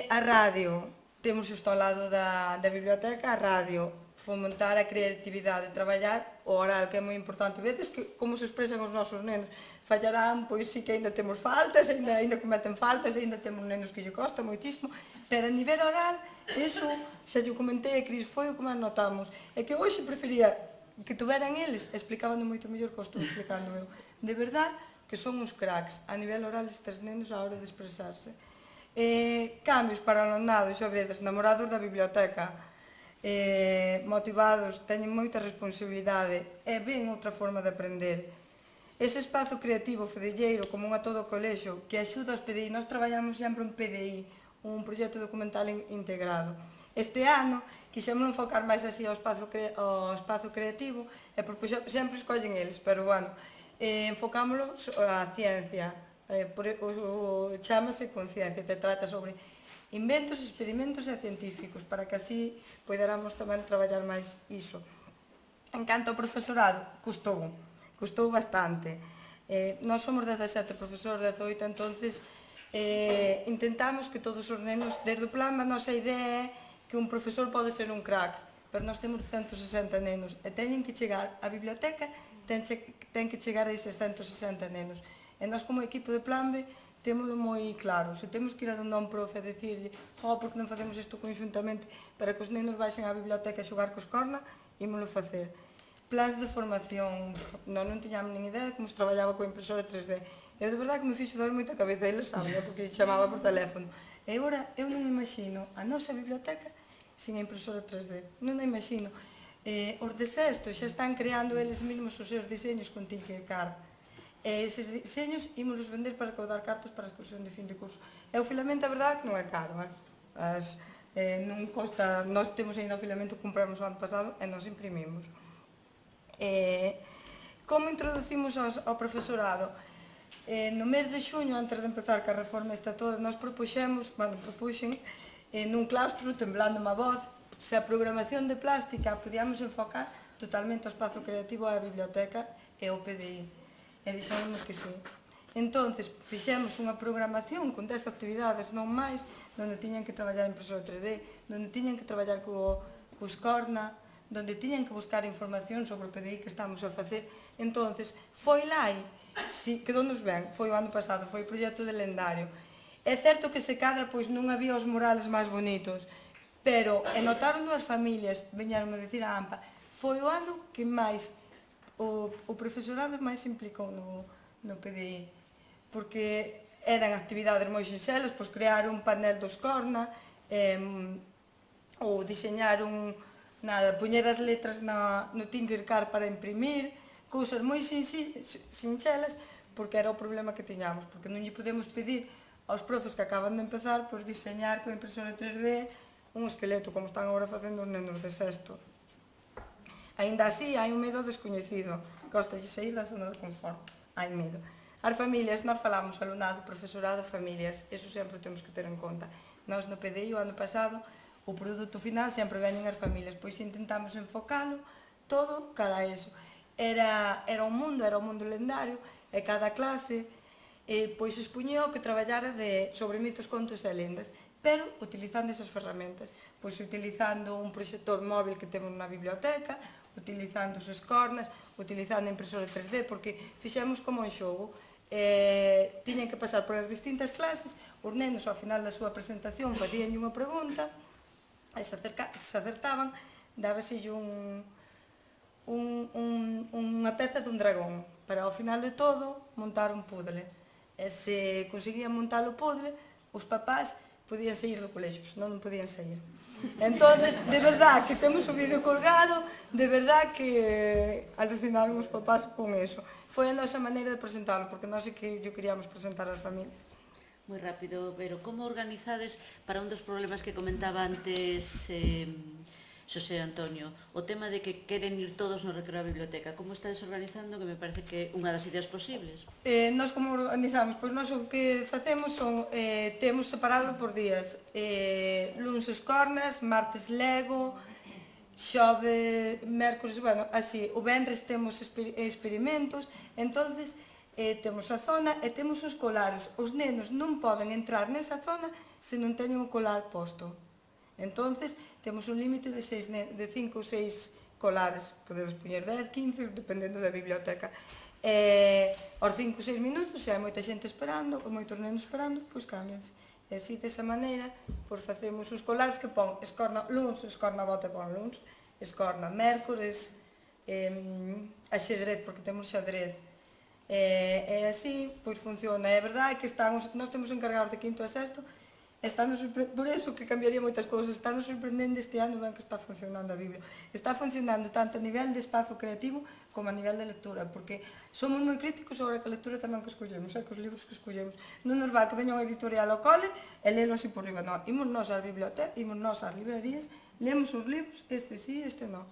A radio, temos isto ao lado da biblioteca, a radio, fomentar a creatividade, traballar o oral, que é moi importante. Vedes que como se expresan os nosos nenos. Fallarán, pois sí que ainda temos faltas, ainda cometen faltas, ainda temos nenos que lle costa moitísimo, pero a nivel oral, eso, xa lle comentei a Cris, foi o que máis notamos. É que hoxe prefería que tuveran eles, explicaban moito mellor que o estou explicando eu. De verdad, que son uns cracks, a nivel oral estes nenos a hora de expresarse. Cambios para o alumnado, xa vedes, namorados da biblioteca, motivados, teñen moita responsabilidade, e ven outra forma de aprender. Ese espazo creativo fedelleiro común a todo o colexio que axuda aos PDI, nós traballamos sempre un PDI, un proxecto documental integrado. Este ano quixemos enfocar máis así ao espazo creativo e sempre escollen eles, pero bueno, enfocámoslo á ciencia, chámase Conciencia, te trata sobre inventos, experimentos e científicos para que así poderamos tamén traballar máis iso. En canto ao profesorado, custou bastante. Nós somos 17 profesores, 18, entonces intentamos que todos os nenos, desde o plan, a nosa idea é que un profesor pode ser un crack, pero nós temos 160 nenos e teñen que chegar á biblioteca, ten que chegar a eses 160 nenos. E nós como equipo de Plan B témoslo moi claro. Se temos que ir a donde un profe a dicirlle porque non facemos isto conxuntamente para que os nenos baixen á biblioteca a xogar cos corna, ímolo facer. Plans de formación, non tiñamos nin idea de como se traballaba coa impresora 3D. Eu de verdade que me fixo dar moita cabeza, eles saben, porque chamaba por teléfono. E agora eu non imagino a nosa biblioteca sin a impresora 3D. Non a imagino. Os de sexto xa están creando eles mesmos os seus diseños con Tinkercad. Eses diseños ímolos vender para caudar cartos para a excursión de fin de curso. E o filamento, a verdade, que non é caro. Non costa, nós temos ainda o filamento que compramos o ano pasado e nos imprimimos. Como introducimos ao profesorado? No mes de xuño, antes de empezar que a reforma está toda, nós propuxen nun claustro, temblando má voz, se a programación de plástica podíamos enfocar totalmente o espazo creativo á biblioteca e ao PDI. E dixemos que sí. Entón, fixemos unha programación con 10 actividades, non máis, onde tiñan que traballar impresora 3D, onde tiñan que traballar cos corna, onde tiñan que buscar información sobre o PDI que estamos a facer. Entón, foi lá e quedou-nos ben, foi o ano pasado, foi o proxecto de lendario. É certo que se cadra, pois non había os murales máis bonitos, pero notaron as familias, veñaron a dicir a AMPA, foi o ano que máis o profesorado máis se implicou no PDI, porque eran actividades moi sinxelas, pois crear un panel dos corna, ou diseñar poñer as letras no Tinkercad para imprimir, cousas moi sinxelas, porque era o problema que tiñamos, porque non lle podemos pedir aos profes que acaban de empezar pois diseñar con impresora 3D un esqueleto, como están agora facendo os nenos de sexto. Aínda así, hai un medo descoñecido, costalle sair da zona de confort, hai medo. As familias, nós falamos alumnado, profesorado, familias, eso sempre temos que ter en conta. Nós no PDI, o ano pasado, o produto final sempre veñen as familias, pois intentamos enfocalo todo cara a eso. Era un mundo lendario, e cada clase pois expuñía o que traballara sobre mitos, contos e lendas, pero utilizando esas ferramentas, pois utilizando un proxector móvil que temos na biblioteca, utilizando os escornas, utilizando a impresora 3D, porque fixemos como un xogo. Tiñen que pasar por as distintas clases, os nenos ao final da súa presentación facían unha pregunta, e se acertaban, dábaselle unha peza dun dragón, para ao final de todo montar un puzzle. E se conseguían montar o puzzle, os papás podían sair do colexo, senón non podían sair. Entón, de verdad que temos o vídeo colgado, de verdad que alucinaron os papás con eso. Foi a nosa maneira de presentalo, porque nós é que yo queríamos presentar ás familias. Moi rápido, pero como organizades para un dos problemas que comentaba antes Xosé Antonio, o tema de que queren ir todos no recreo á biblioteca? Como estades organizando, que me parece que é unha das ideas posibles? Nós como organizamos? Pois nós o que facemos son, temos separado por días, luns escornas, martes Lego, xove, mércores, bueno, así, o venres temos experimentos, entonces temos a zona e temos os colares. Os nenos non poden entrar nesa zona se non teñen o colar posto. Entonces, temos un límite de 5 ou 6 colares, podedes poñer 10, 15, dependendo da biblioteca. Aos 5 ou 6 minutos, se hai moita xente esperando, ou moitos nenos esperando, pois cámbianse. E así, desa maneira, pois facemos os colares que pon escorna luns, escorna bota pon luns, escorna mércores, axedrez, porque temos xadrez. E así, pois funciona. É verdade que nós temos encargados de quinto a sexto, por eso que cambiaría moitas cousas, está nos sorprendendo este ano ben que está funcionando a Biblia. Está funcionando tanto a nivel de espazo creativo como a nivel de lectura, porque somos moi críticos sobre a lectura tamén que escollemos, cos libros que escollemos. Non nos va que veña unha editorial ao cole e lelo así por riba, non. Imos nós ás bibliotecas, imos nós ás librerías, lemos os libros, este sí, este non.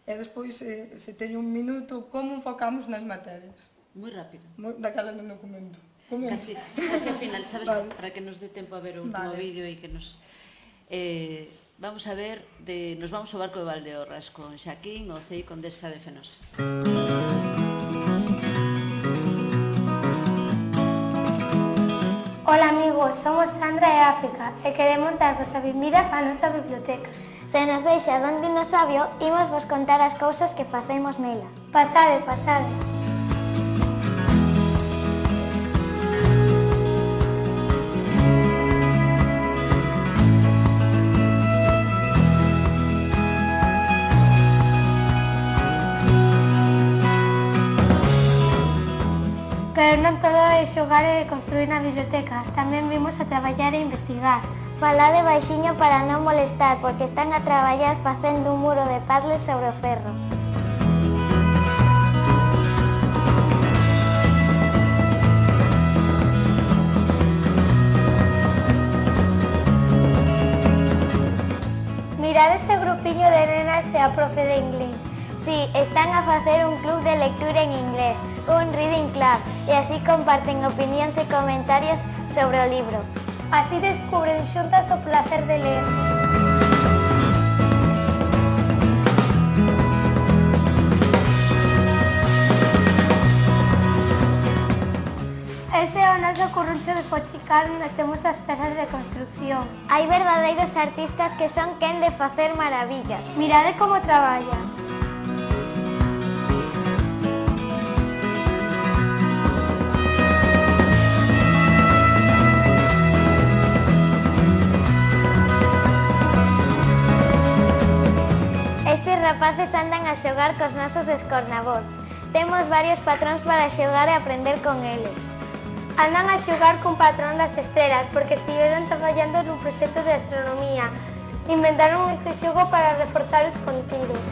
E despois, se teño un minuto, como enfocamos nas materias. Moi rápido. Daquela non documento. Casi ao final, sabes, para que nos dé tempo a ver o último vídeo e que nos... Vamos a ver, nos vamos ao barco de Valdeorras con Xaquín, Ocei e Condesa de Fenosa. Ola amigos, somos Sandra e África e queremos darvos a benvida á nosa biblioteca. Se nos deixa don dinosaurio, imos vos contar as cousas que facemos nela. Pasade, pasade. Pero non todo é xogar e construir na biblioteca, tamén vimos a traballar e investigar. Falade baixiño para non molestar, porque están a traballar facendo un muro de puzzles sobre o ferro. Mirad este grupiño de nenas e a profe de inglés. Sí, están a facer un club de lectura en inglés, un reading club, e así comparten opinións e comentarios sobre o libro. Así descubren xuntas o placer de ler. Este é o noso curruncho de Pochical, onde temos as pezas de construcción. Hai verdadeiros artistas que son quen de facer maravillas. Mirade como traballan. Estes rapaces andan a xogar cos nosos escornabots. Temos varios patróns para xogar e aprender con eles. Andan a xogar cun patrón das estrelas porque estiveron traballando nun proxecto de astronomía. Inventaron este xogo para reforzar os contidos.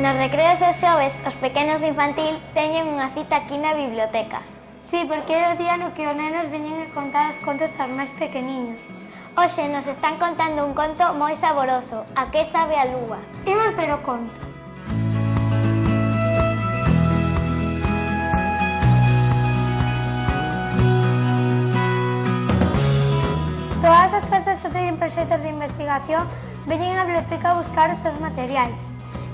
Nos recreos dos xoves, os pequenos de infantil teñen unha cita aquí na biblioteca. Sí, porque é o día no que os nenos veñen a contar os contos aos máis pequeniños. Hoxe nos están contando un conto moi saboroso, A que sabe a lúa. Imos ver o conto. Todas as clases que teñen proxectos de investigación veñen á biblioteca a buscar os seus materiais.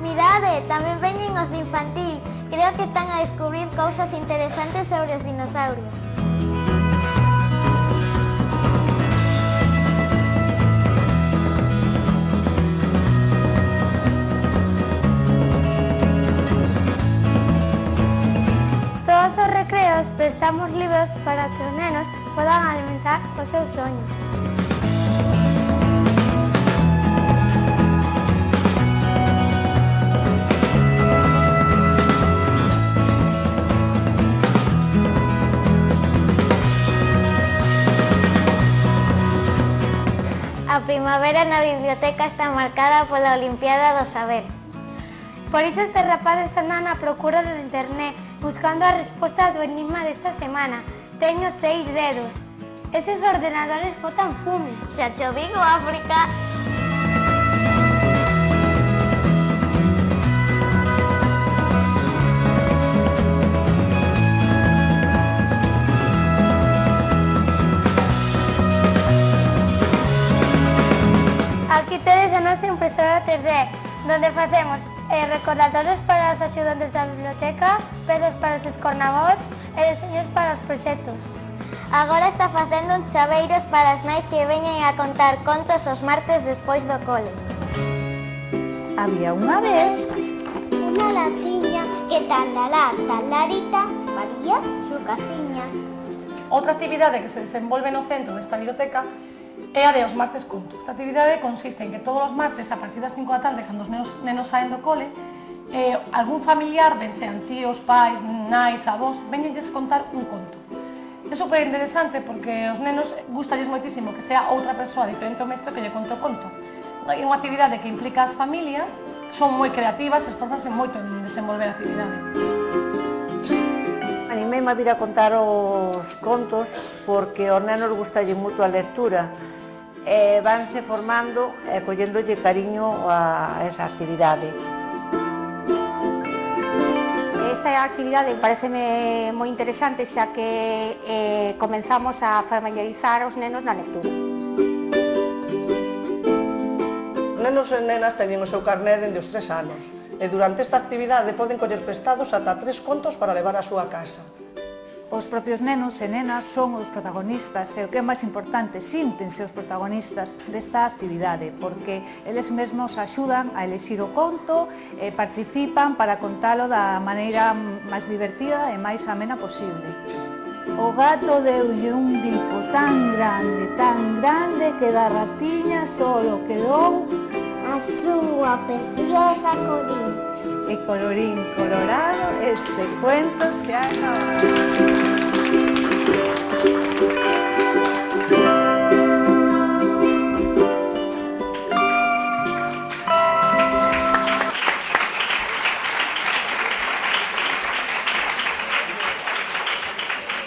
Mirade, tamén veñen os de infantil. Creo que están a descubrir cousas interesantes sobre os dinosaurios. Todos os recreos prestamos libros para que os nenos podan alimentar os seus soños. A primavera na biblioteca está marcada pola Olimpiada do Saber. Por iso estes rapaces andan á procura de internet, buscando a resposta do enigma desta semana. Teño 6 dedos. Estes ordenadores botan fume. Xa te digo, África. Aquí tedes a nosa impresora 3D, donde facemos recordatorios para os axudantes da biblioteca, pedos para os escornabots e deseños para os proxectos. Agora está facendo uns chaveiros para as nais que veñen a contar contos os martes despois do cole. Había unha vez unha latiña que talalá, talarita, María, su casiña. Outra actividade que se desenvolve no centro desta biblioteca é a de os martes conto. Esta actividade consiste en que todos os martes, a partir das 5 da tarde, cando os nenos saen do cole, algún familiar, ben sean tíos, pais, nais, avós, veñenlles contar un conto. É super interesante porque os nenos gustalles moitísimo que sea outra persoa diferente ao mestre que lle conte o conto. É unha actividade que implica as familias, son moi creativas, esforzanse moito en desenvolver a actividade. Animei-me a vir a contar os contos porque aos nenos gustalle moito a lectura e vanse formando e collendolle cariño a esa actividade. Esta actividade pareceme moi interesante xa que comenzamos a familiarizar os nenos na lectura. Nenos e nenas teñen o seu carné dende os 3 anos E durante esta actividade poden coller prestados ata 3 contos para levar á súa casa. Os propios nenos e nenas son os protagonistas e o que é máis importante, síntense os protagonistas desta actividade porque eles mesmos axudan a elexir o conto e participan para contalo da maneira máis divertida e máis amena posible. O gato deulle un bico tan grande que da ratiña solo quedou a súa preciosa coriña. E colorín colorado, este cuento se ha acabado.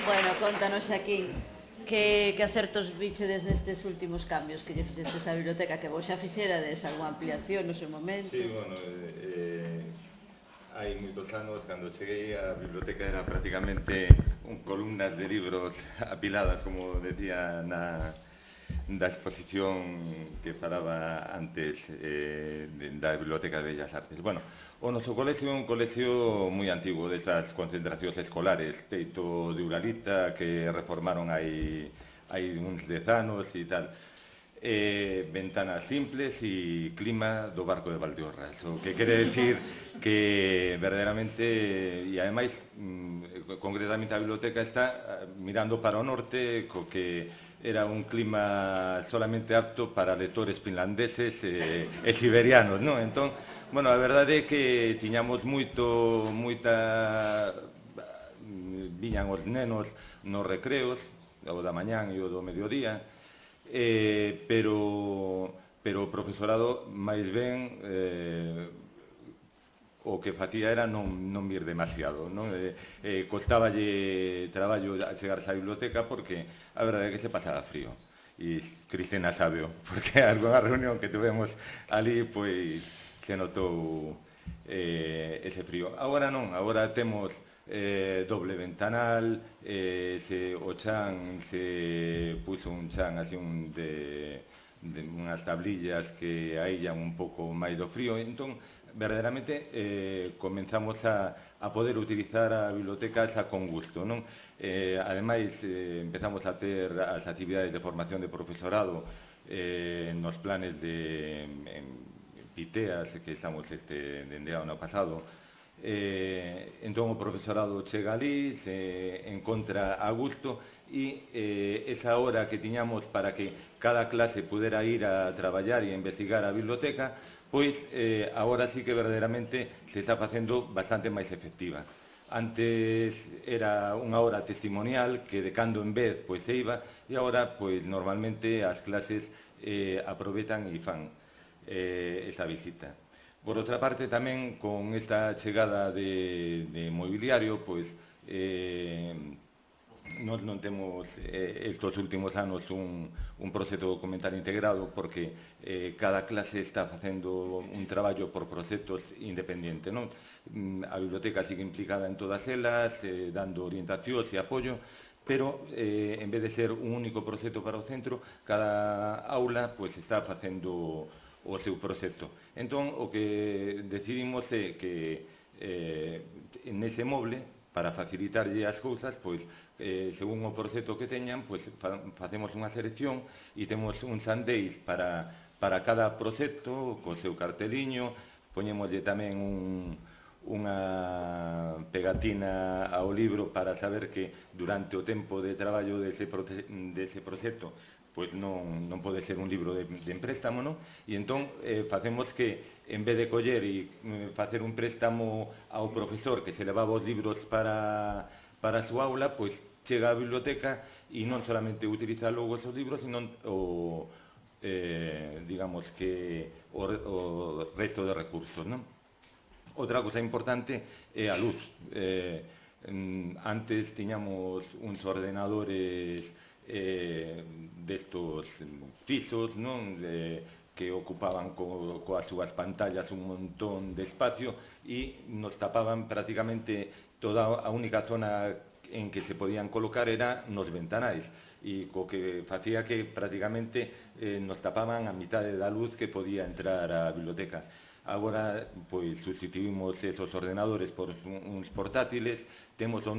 Bueno, contanos, Xaquín, que acertos vichedes nestes últimos cambios que lle fixestes á biblioteca, que vos xa fixerades algunha ampliación no seu momento? Sí, bueno, hai moitos anos, cando cheguei, a biblioteca era prácticamente columnas de libros apiladas, como decía da exposición que falaba antes da Biblioteca de Bellas Artes. Bueno, o noso colexio é un colexio moi antigo, desas concentracións escolares, teito de Uralita, que reformaron hai uns 10 anos e tal. Ventanas simples e clima do barco de Valdeorras, o que quere decir que verdadeiramente, e ademais concretamente a biblioteca está mirando para o norte, co que era un clima solamente apto para lectores finlandeses e siberianos, non? Entón, bueno, a verdade é que tiñamos viñan os nenos nos recreos, o da mañán e o do mediodía, pero o profesorado máis ben o que facía era non vir demasiado, costaballe traballo a chegarse á biblioteca porque a verdade é que se pasaba frío e Cristina sabeo, porque algunha reunión que tivemos ali pois se notou ese frío. Agora non, agora temos doble ventanal, o chan se puso un chan así de unhas tablillas que aillan un pouco máis do frío, entón verdadeiramente comenzamos a poder utilizar a biblioteca xa con gusto, non? Ademais, empezamos a ter as actividades de formación de profesorado nos planes de PITEAS que estamos dende o ano pasado. Entón o profesorado chega ali, se encontra a gusto e esa hora que tiñamos para que cada clase pudera ir a traballar e a investigar a biblioteca, pois agora sí que verdadeiramente se está facendo bastante máis efectiva. Antes era unha hora testimonial que de cando en vez pois se iba e agora pois normalmente as clases aproveitan e fan esa visita. Por outra parte, tamén, con esta chegada de mobiliario, pois, nós non temos estes últimos anos un proxecto documental integrado porque cada clase está facendo un traballo por proxectos independente, non? A biblioteca sigue implicada en todas elas, dando orientacións e apoio, pero en vez de ser un único proxecto para o centro, cada aula pois está facendo o seu proxecto. Entón, o que decidimos é que nese moble, para facilitarlle as cousas, pois, según o proxecto que teñan, pois, facemos unha selección e temos uns andeis para cada proxecto, co seu carteliño, poñémoslle tamén unha pegatina ao libro para saber que durante o tempo de traballo dese proxecto pois non pode ser un libro de empréstamo, non? E entón facemos que, en vez de coller e facer un préstamo ao profesor que se levaba os libros para a súa aula, pois chega á biblioteca e non solamente utiliza logo esos libros, sino digamos que o resto de recursos, non? Outra cosa importante é a luz. Antes tiñamos uns ordenadores destos fixos, non? Que ocupaban coas súas pantallas un montón de espacio e nos tapaban prácticamente toda a única zona en que se podían colocar era nos ventanais e co que facía que prácticamente nos tapaban a mitade da luz que podía entrar á biblioteca. agora pois sustituímos esos ordenadores por uns portátiles, temos o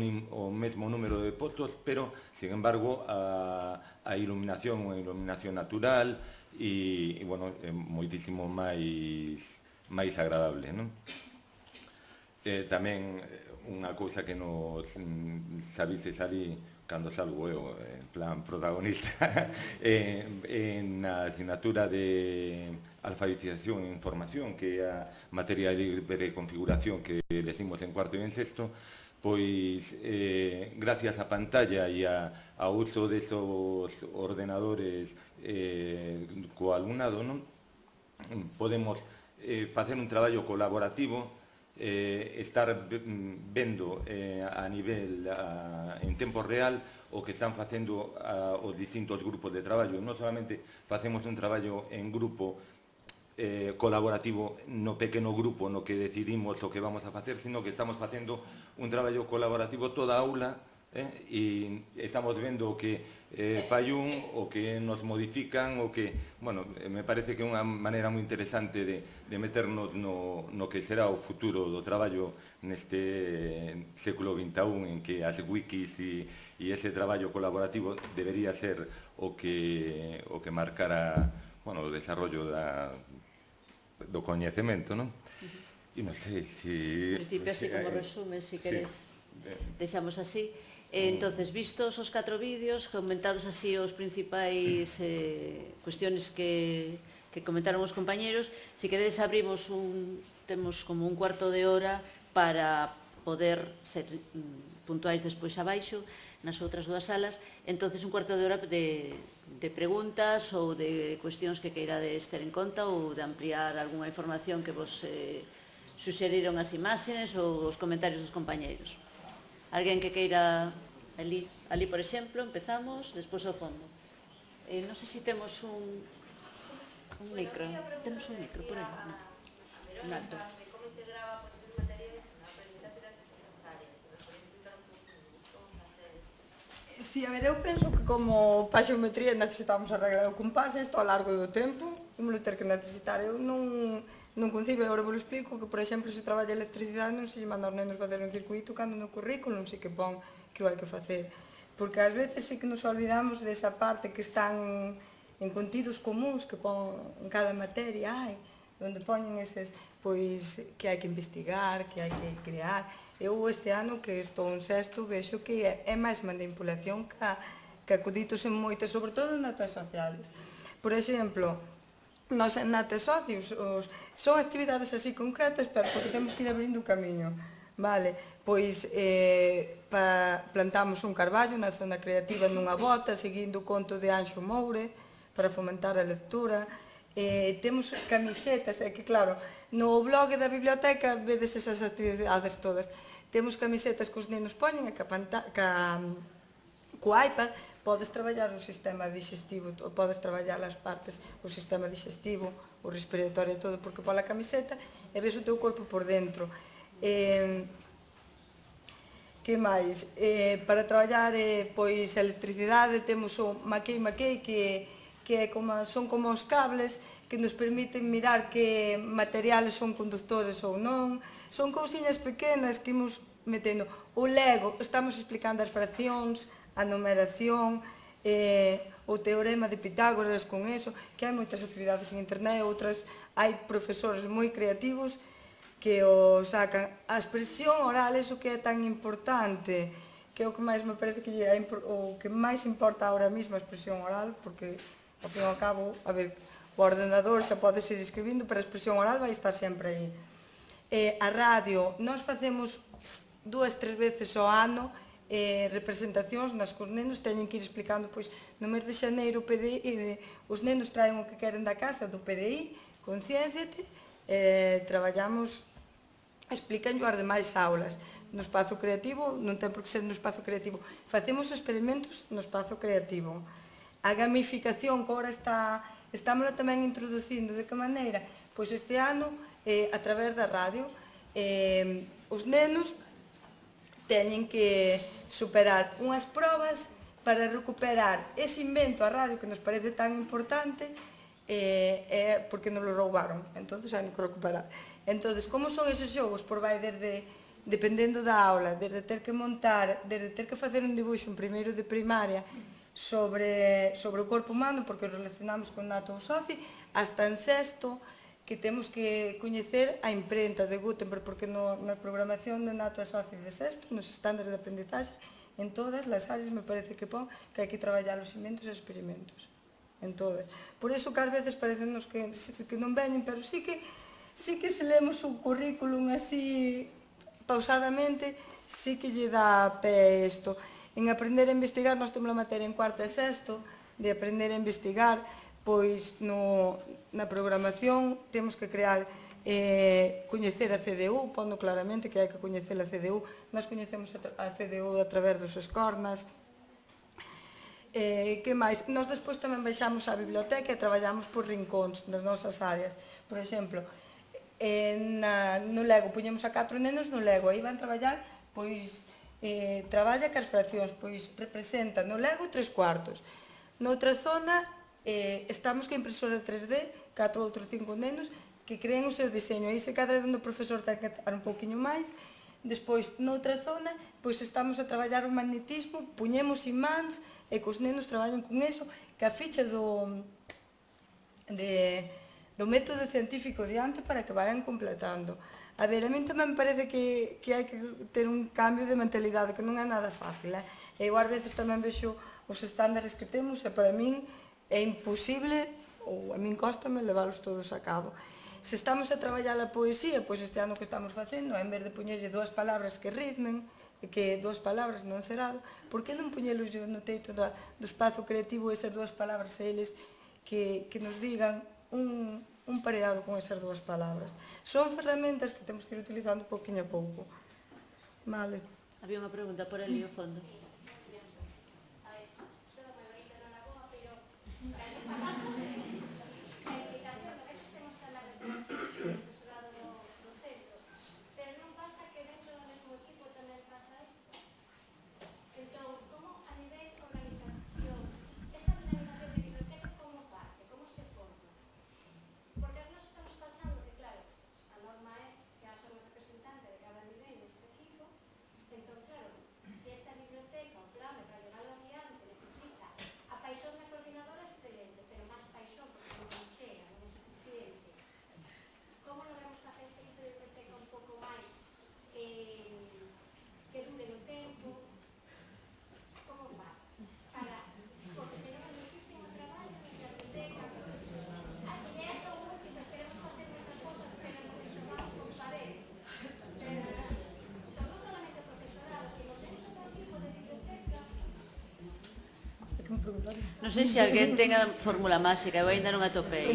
mesmo número de postos, pero, sin embargo, a iluminación é unha iluminación natural e bueno, é moitísimo máis agradable, non? Tamén unha cousa que nos sabises ali cando salgo eu, en plan protagonista, na asignatura de alfabetización e información, que é a materia de libre configuración que lesimos en cuarto e en sexto, pois, gracias á pantalla e ao uso desos ordenadores co alumnado, non? Podemos facer un traballo colaborativo, estar vendo a nivel en tempo real o que están facendo os distintos grupos de traballo. Non solamente facemos un traballo en grupo colaborativo no pequeno grupo no que decidimos o que vamos a facer, sino que estamos facendo un traballo colaborativo toda a aula, e estamos vendo o que fai un, o que nos modifican, o que, bueno, me parece que é unha maneira moi interesante de meternos no que será o futuro do traballo neste século XXI, en que as wikis e ese traballo colaborativo debería ser o que marcara, bueno, o desarrollo do coñecemento, non? E non sei se... En principio, así como resume, se queres, deixamos así. Entonces, vistos os 4 vídeos, comentados así os principais cuestiones que comentaron os compañeros, se queredes abrimos temos como un cuarto de hora para poder ser puntuais despois abaixo nas outras 2 salas, entonces un cuarto de hora de preguntas ou de cuestións que queirades ter en conta ou de ampliar algunha información que vos suxeriron as imaxes ou os comentarios dos compañeiros. Alguén que queira ali, por exemplo, empezamos, despois ao fondo. Non sei se temos un micro. Temos un micro por aí. Un alto. Si, a ver, eu penso que como para a xeometría necesitamos a regla do compás, isto ao largo do tempo, vamos ter que necesitar. Eu non concibo, agora vos explico, que, por exemplo, se traballa electricidade non se lle manda aos nenos fazer un circuito cando no currículum sí que pon que o hai que facer. Porque ás veces sí que nos olvidamos desa parte que están en contidos comuns que pon en cada materia, onde poñen eses, pois, que hai que investigar, que hai que crear. Eu este ano que estou en sexto vexo que é máis manipulación que acuditos en moitas, sobre todo nas redes sociales. Por exemplo, nos na Tesocios son actividades así concretas, pero porque temos que ir abrindo o camiño, vale? Pois plantamos un carballo na zona creativa nunha bota, seguindo o conto de Anxo Moure, para fomentar a lectura. Temos camisetas, é que claro, no blog da biblioteca vedes esas actividades todas. Temos camisetas que os nenos poñen e co iPad podes traballar o sistema digestivo, podes traballar as partes, o sistema digestivo, o respiratorio e todo, porque pola camiseta e ves o teu corpo por dentro. Que máis? Para traballar pois a electricidade temos o Maquei que son como os cables que nos permiten mirar que materiales son conductores ou non. Son cousiñas pequenas que imos metendo. O Lego, estamos explicando as fraccións, a numeración, o teorema de Pitágoras con eso, que hai moitas actividades en internet, outras hai profesores moi creativos que o sacan. A expresión oral, eso que é tan importante, que é o que máis me parece que é o que máis importa ahora mesmo, a expresión oral, porque ao fin e ao cabo, a ver, o ordenador xa pode ir escribindo, pero a expresión oral vai estar sempre aí. A radio, nós facemos 2-3 veces ao ano representacións nas que os nenos teñen que ir explicando, pois no mes de xaneiro os nenos traen o que queren da casa do PDI, Concienciate, traballamos, explicanlo as demais aulas. No espazo creativo, non ten por que ser no espazo creativo, facemos experimentos no espazo creativo. A gamificación que agora estamos tamén introducindo, de que maneira? Pois este ano, a través da radio, os nenos teñen que superar unhas probas para recuperar ese invento a radio que nos parece tan importante porque nos lo roubaron, entonces hai que recuperar. Entonces, como son eses xogos? Por vai desde, dependendo da aula, desde ter que montar, desde ter que facer un dibuixo en primeiro de primaria sobre o corpo humano, porque o relacionamos con Nato ou Soci, hasta en sexto, que temos que coñecer a imprenta de Gutenberg, porque na programación de Nato e Soci de sexto, nos estándares de aprendizaxe, en todas as áreas me parece que pon que hai que traballar os inventos e experimentos, en todas. Por iso que ás veces parecennos que non veñen, pero sí que se lemos o currículum así pausadamente, sí que lle dá pé isto. En aprender a investigar, nós temos a materia en cuarto e sexto, de aprender a investigar, pois na programación temos que crear, coñecer a CDU, pondo claramente que hai que coñecer a CDU, nós coñecemos a CDU a través dos escornas. Que máis? Nós despois tamén baixamos á biblioteca e traballamos por rincóns nas nosas áreas. Por exemplo, no Lego, puñemos a 4 nenos no Lego, aí van traballar, pois, traballa que as fraccións, pois representa no Lego 3/4. Noutra zona, estamos que a impresora 3D, 4 ou outros 5 nenos, que creen o seu diseño. Aí se cadra onde o profesor ten que estar un pouquinho máis. Despois, noutra zona, pois estamos a traballar o magnetismo, puñemos imáns, e cos nenos traballan con eso, que a ficha do método científico diante para que vayan completando. A ver, a min tamén parece que hai que ter un cambio de mentalidade, que non é nada fácil. Eu ás veces tamén vexo os estándares que temos e para min é imposible, ou a min cóstame, leválos todos a cabo. Se estamos a traballar a poesía, pois este ano que estamos facendo, en vez de poñerlle 2 palabras que ritmen, que 2 palabras non cerrado, por que non poñelos no teito do espazo creativo esas 2 palabras a eles que nos digan un pareado con esas 2 palabras? Son ferramentas que temos que ir utilizando pouquinho a pouco. Vale. Había unha pregunta por ali ao fondo. Non sei se alguén ten a fórmula máxica, eu ainda non atopei,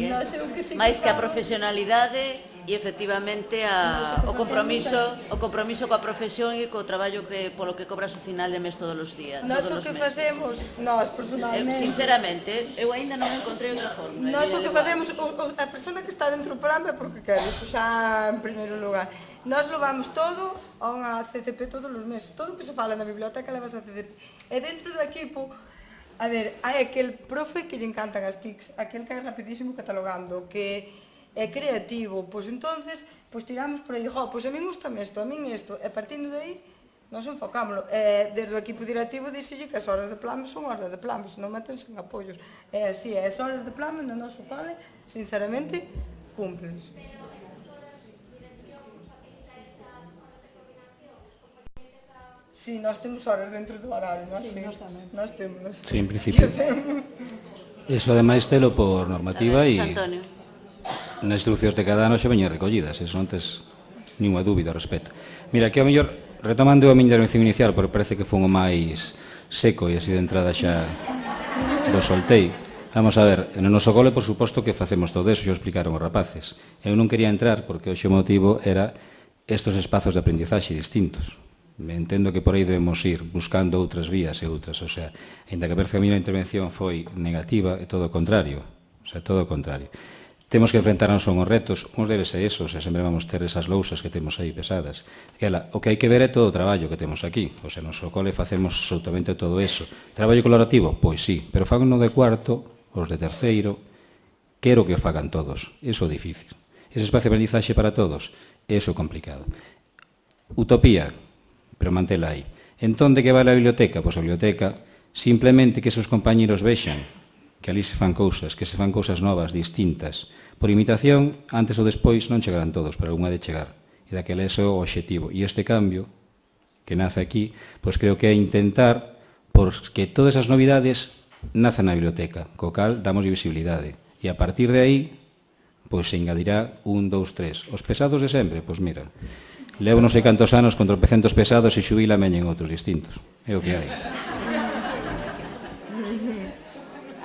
máis que a profesionalidade e efectivamente o compromiso coa profesión e co traballo polo que cobras ao final de mes todos os días. Nós o que facemos, nós personalmente... Sinceramente, eu ainda non encontrei outra fórmula. Nós o que facemos, a persona que está dentro do plan é porque quere, iso xa en primeiro lugar. Nós levamos todo a unha CCP todos os meses, todo o que se fala na biblioteca levas a CCP. E dentro do equipo, a ver, hai aquel profe que lle encantan as TICs, aquel que é rapidísimo catalogando, que é creativo, pois entonces, pois tiramos por aí, pois a min gustame isto, a min isto, e partindo de aí, nós enfocámoslo. Desde o equipo directivo díxelle que as horas de plano son horas de plano, se non meten sen apoios. É así, as horas de plano no noso cole, sinceramente, cúmplense. Sí, nós temos horas dentro do horario, nós tamén. Nós temos. Sí, en principio. Eso, ademais, telo por normativa e nas instruccións de cada ano xa veñen recollidas, eso non tes ninguna dúbida ao respecto. Mira, que ao mellor, retomando a miña intervención inicial, porque parece que foi o máis seco e así de entrada xa do soltei. Vamos a ver, no noso cole, por suposto, que facemos todo eso, xa o explicaron os rapaces. Eu non quería entrar porque o xo motivo era estes espazos de aprendizaxe distintos. Entendo que por aí debemos ir buscando outras vías e outras, o sea, ainda que parece que a miña intervención foi negativa, é todo o contrario, o sea, todo o contrario. Temos que enfrentarnos a unhos retos, uns deles é eso, o sea, sempre vamos ter esas lousas que temos aí pesadas. O que hai que ver é todo o traballo que temos aquí, o sea, no noso cole facemos absolutamente todo eso. Traballo colaborativo? Pois sí, pero fago no de cuarto, os de terceiro, quero que o fagan todos, iso é difícil. Ese espacio de aprendizaxe para todos, iso é complicado. Utopía, pero mantela aí. Entón, de que vale a biblioteca? Pois a biblioteca, simplemente que esos compañeros vexan que ali se fan cousas, que se fan cousas novas, distintas. Por imitación, antes ou despois non chegarán todos, pero algunha de chegar. E daquela ese é o obxectivo. E este cambio que nace aquí, pois creo que é intentar que todas as novidades nazan na biblioteca, co cal damos visibilidade. E a partir de aí, pois se engadirá 1, 2, 3. Os pesados de sempre, pois mira, levo non sei cantos anos con tropecentos pesados e xubila meñen outros distintos. É o que hai.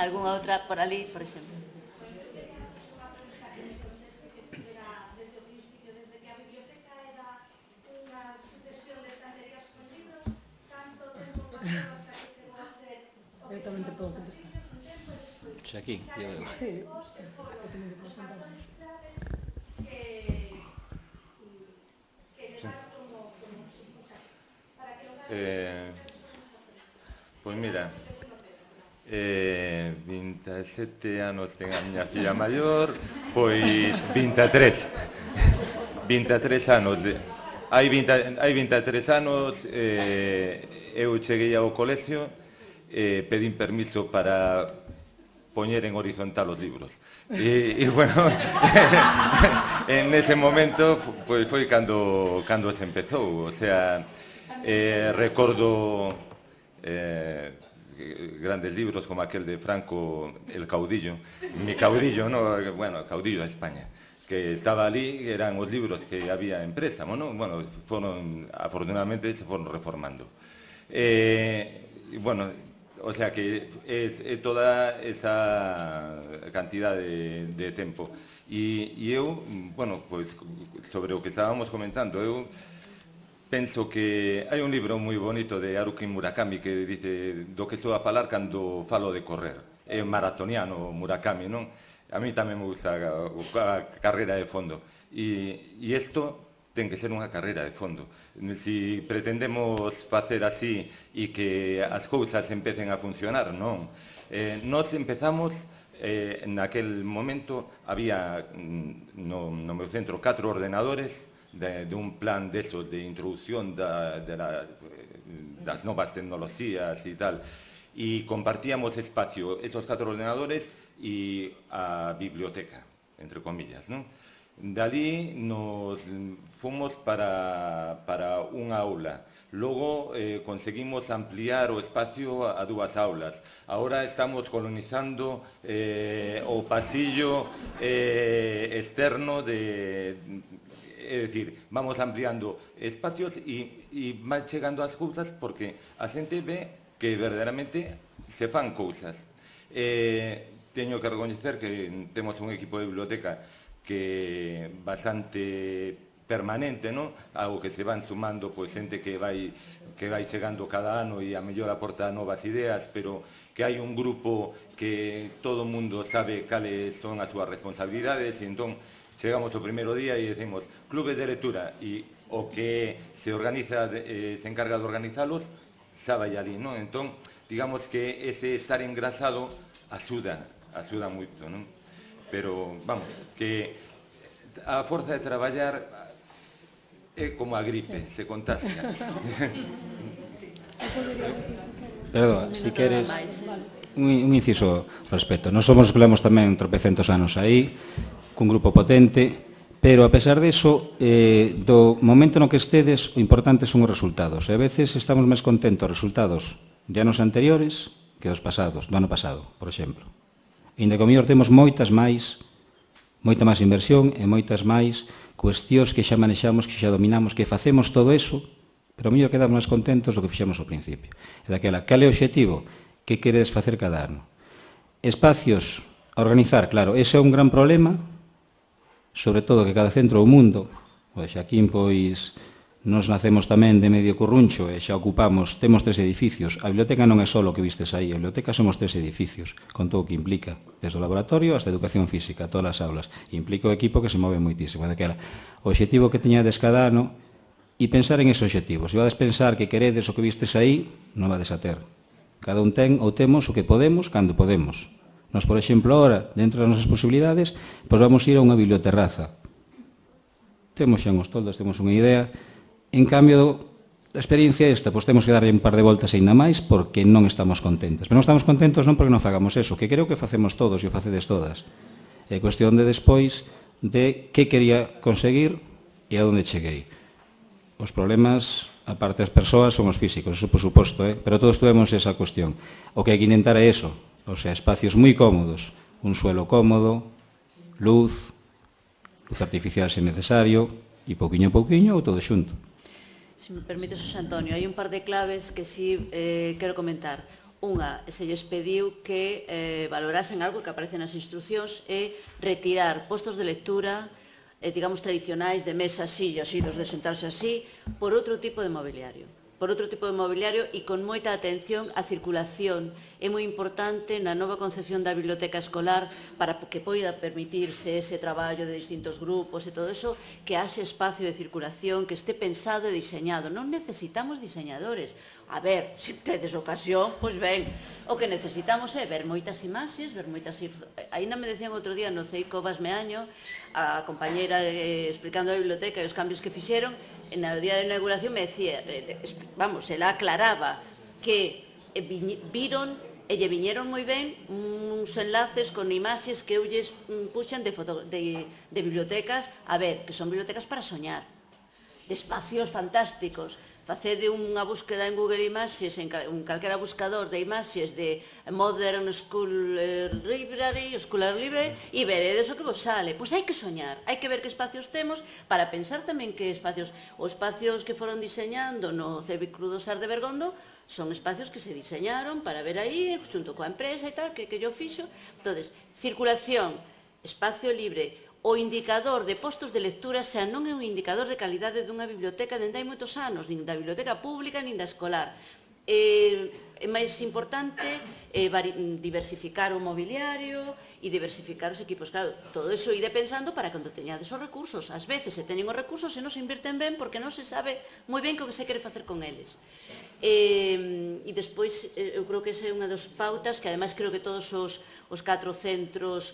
Algúnha outra por ali, por exemplo? Eu tamén te podo contestar. Xa aquí, ya veo. Sí, eu tamén te podo contar. Pois mira, 27 anos ten a miña filla maior, pois 23 anos. Hai 23 anos eu cheguei ao colexio, pedín permiso para poñer en horizontal os libros. E bueno, en ese momento foi cando se empezou. O sea, recordo grandes libros como aquel de Franco, El caudillo, mi caudillo, no, bueno, caudillo de España, que estaba ali, eran os libros que había en préstamo, ¿no? Bueno, afortunadamente se foron reformando. Bueno, o sea que es toda esa cantidad de tempo. E eu, bueno, pues sobre o que estábamos comentando, eu penso que hai un libro moi bonito de Haruki Murakami que dice do que estou a falar cando falo de correr. É maratoniano Murakami, non? A mí tamén me gusta a carreira de fondo. E isto ten que ser unha carreira de fondo. Si pretendemos facer así e que as cousas empecen a funcionar, non. Nós empezamos, naquel momento, había no meu centro 4 ordenadores de un plan desos de introducción das novas tecnoloxías e tal. E compartíamos espacio, esos 4 ordenadores e a biblioteca, entre comillas, non? Dalí nos fomos para unha aula. Logo conseguimos ampliar o espacio a 2 aulas. Ahora estamos colonizando o pasillo externo é dicir, vamos ampliando espacios e vai chegando as cousas porque a xente ve que verdadeiramente se fan cousas. Teño que recoñecer que temos un equipo de biblioteca que bastante permanente, non? Algo que se van sumando, pois, xente que vai chegando cada ano e a mellor aporta novas ideas, pero que hai un grupo que todo o mundo sabe cales son as súas responsabilidades e entón chegamos o primeiro día e decimos clubes de lectura e o que se organiza, se encarga de organizalos sabe ali, non? Entón, digamos que ese estar engrasado axuda moito, non? Pero, vamos, que a forza de traballar é como a gripe, se contagia. Perdón, si queres, un inciso ao respecto. Nos somos os que lemos tamén tropecentos anos aí, cun grupo potente, pero a pesar diso, do momento no que estedes, o importante son os resultados. E a veces estamos máis contentos os resultados de anos anteriores que dos pasados, do ano pasado, por exemplo. Inda que o mellor temos moita máis inversión e moitas máis cuestións que xa manexamos, que xa dominamos, que facemos todo eso, pero o mellor quedamos máis contentos do que fixemos ao principio. E daquela, cal é o obxectivo? Que queredes facer cada ano? Espacios a organizar, claro, ese é un gran problema, sobre todo que cada centro do mundo, o xa aquí, pois, nos nacemos tamén de medio curruncho e xa ocupamos, temos 3 edificios. A biblioteca non é só o que vistes aí, a biblioteca somos 3 edificios, con todo o que implica, desde o laboratorio hasta a educación física, todas as aulas. Implica o equipo que se move moitísimo. Daquela, o obxectivo que teñades cada ano e pensar en esos obxectivos. Se vades pensar que queredes o que vistes aí, non vades a ter. Cada un ten ou temos o que podemos cando podemos. Nos, por exemplo, ahora, dentro das nosas posibilidades, pois vamos ir a unha biblioterraza. Temos xa uns toldos, temos unha idea. En cambio, a experiencia esta, pois temos que darlle un par de voltas ainda máis porque non estamos contentos. Pero non estamos contentos non porque non fagamos eso, que creo que facemos todos e o facedes todas. É cuestión de despois de que quería conseguir e a onde cheguei. Os problemas, aparte das persoas, son os físicos, eso por suposto, pero todos tuvemos esa cuestión. O que hai que intentar é eso, o sea, espacios moi cómodos, un suelo cómodo, luz artificial se necesario, e pouquiño a pouquiño ou todo xunto. Se me permite, Xosé Antonio, hai un par de claves que sí quero comentar. Unha, se lles pediu que valorasen algo que aparece nas instruccións é retirar postos de lectura digamos, tradicionais de mesas, sillas, idos de sentarse así, por outro tipo de mobiliario. Por outro tipo de mobiliario e con moita atención á circulación. É moi importante na nova concepción da biblioteca escolar para que poida permitirse ese traballo de distintos grupos e todo eso, que haxe espacio de circulación, que este pensado e diseñado. Non necesitamos diseñadores. A ver, se tedes ocasión, pois ben, o que necesitamos é ver moitas imaxes, ver moitas... Ainda me decían outro día no CEI Covas Meaño, a compañeira explicando a biblioteca e os cambios que fixeron, no día de inauguración me decía, vamos, ela aclaraba que viron e lle viñeron moi ben uns enlaces con imaxes que eu lles puxen de bibliotecas, a ver, que son bibliotecas para soñar, de espacios fantásticos. Facede unha búsqueda en Google Imaxes, en calquera buscador de imaxes de Modern School Library, Scholar Library, e veredes o que vos sale. Pois hai que soñar, hai que ver que espacios temos para pensar tamén que espacios, os espacios que foron diseñando no Cebic Crudosar de Bergondo, son espacios que se diseñaron para ver aí, xunto coa empresa e tal, que yo fixo. Entón, circulación, espacio libre, o indicador de postos de lectura xa non é un indicador de calidade dunha biblioteca dende hai moitos anos, nin da biblioteca pública, nin da escolar. É máis importante diversificar o mobiliario e diversificar os equipos. Claro, todo iso ide pensando para cando teñades os recursos. Ás veces se teñen os recursos e non se invirten ben porque non se sabe moi ben o que se quere facer con eles. E despois, eu creo que esa é unha das pautas que ademais creo que todos os 4 centros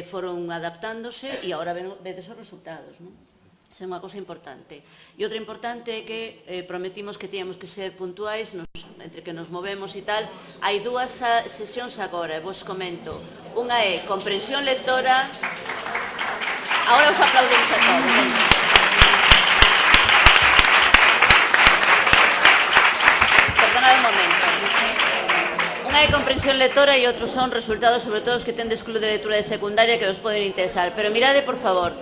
foron adaptándose e agora vedes os resultados, non? Esa é unha cousa importante. E outra importante é que prometimos que tíamos que ser puntuais entre que nos movemos e tal. Hai 2 sesións agora, vos comento. Unha é comprensión lectora. Agora os aplaudimos a todos. Perdonad un momento. Unha é comprensión lectora e outros son resultados, sobre todo os que tendes club de lectura de secundaria, que vos poden interesar. Pero mirade, por favor,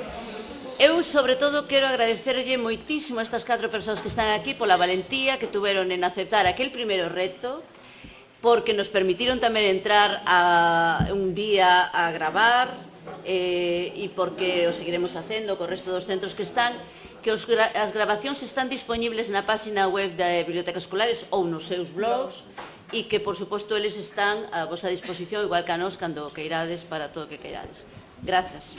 eu, sobre todo, quero agradecerlle moitísimo a estas 4 persoas que están aquí pola valentía que tuveron en aceptar aquel primeiro reto, porque nos permitiron tamén entrar un día a gravar e porque o seguiremos facendo co resto dos centros que están, que as grabacións están disponibles na página web da Biblioteca Escolares ou nos seus blogs, e que, por suposto, eles están a vosa disposición, igual que a nós, cando queirades, para todo o que queirades. Grazas.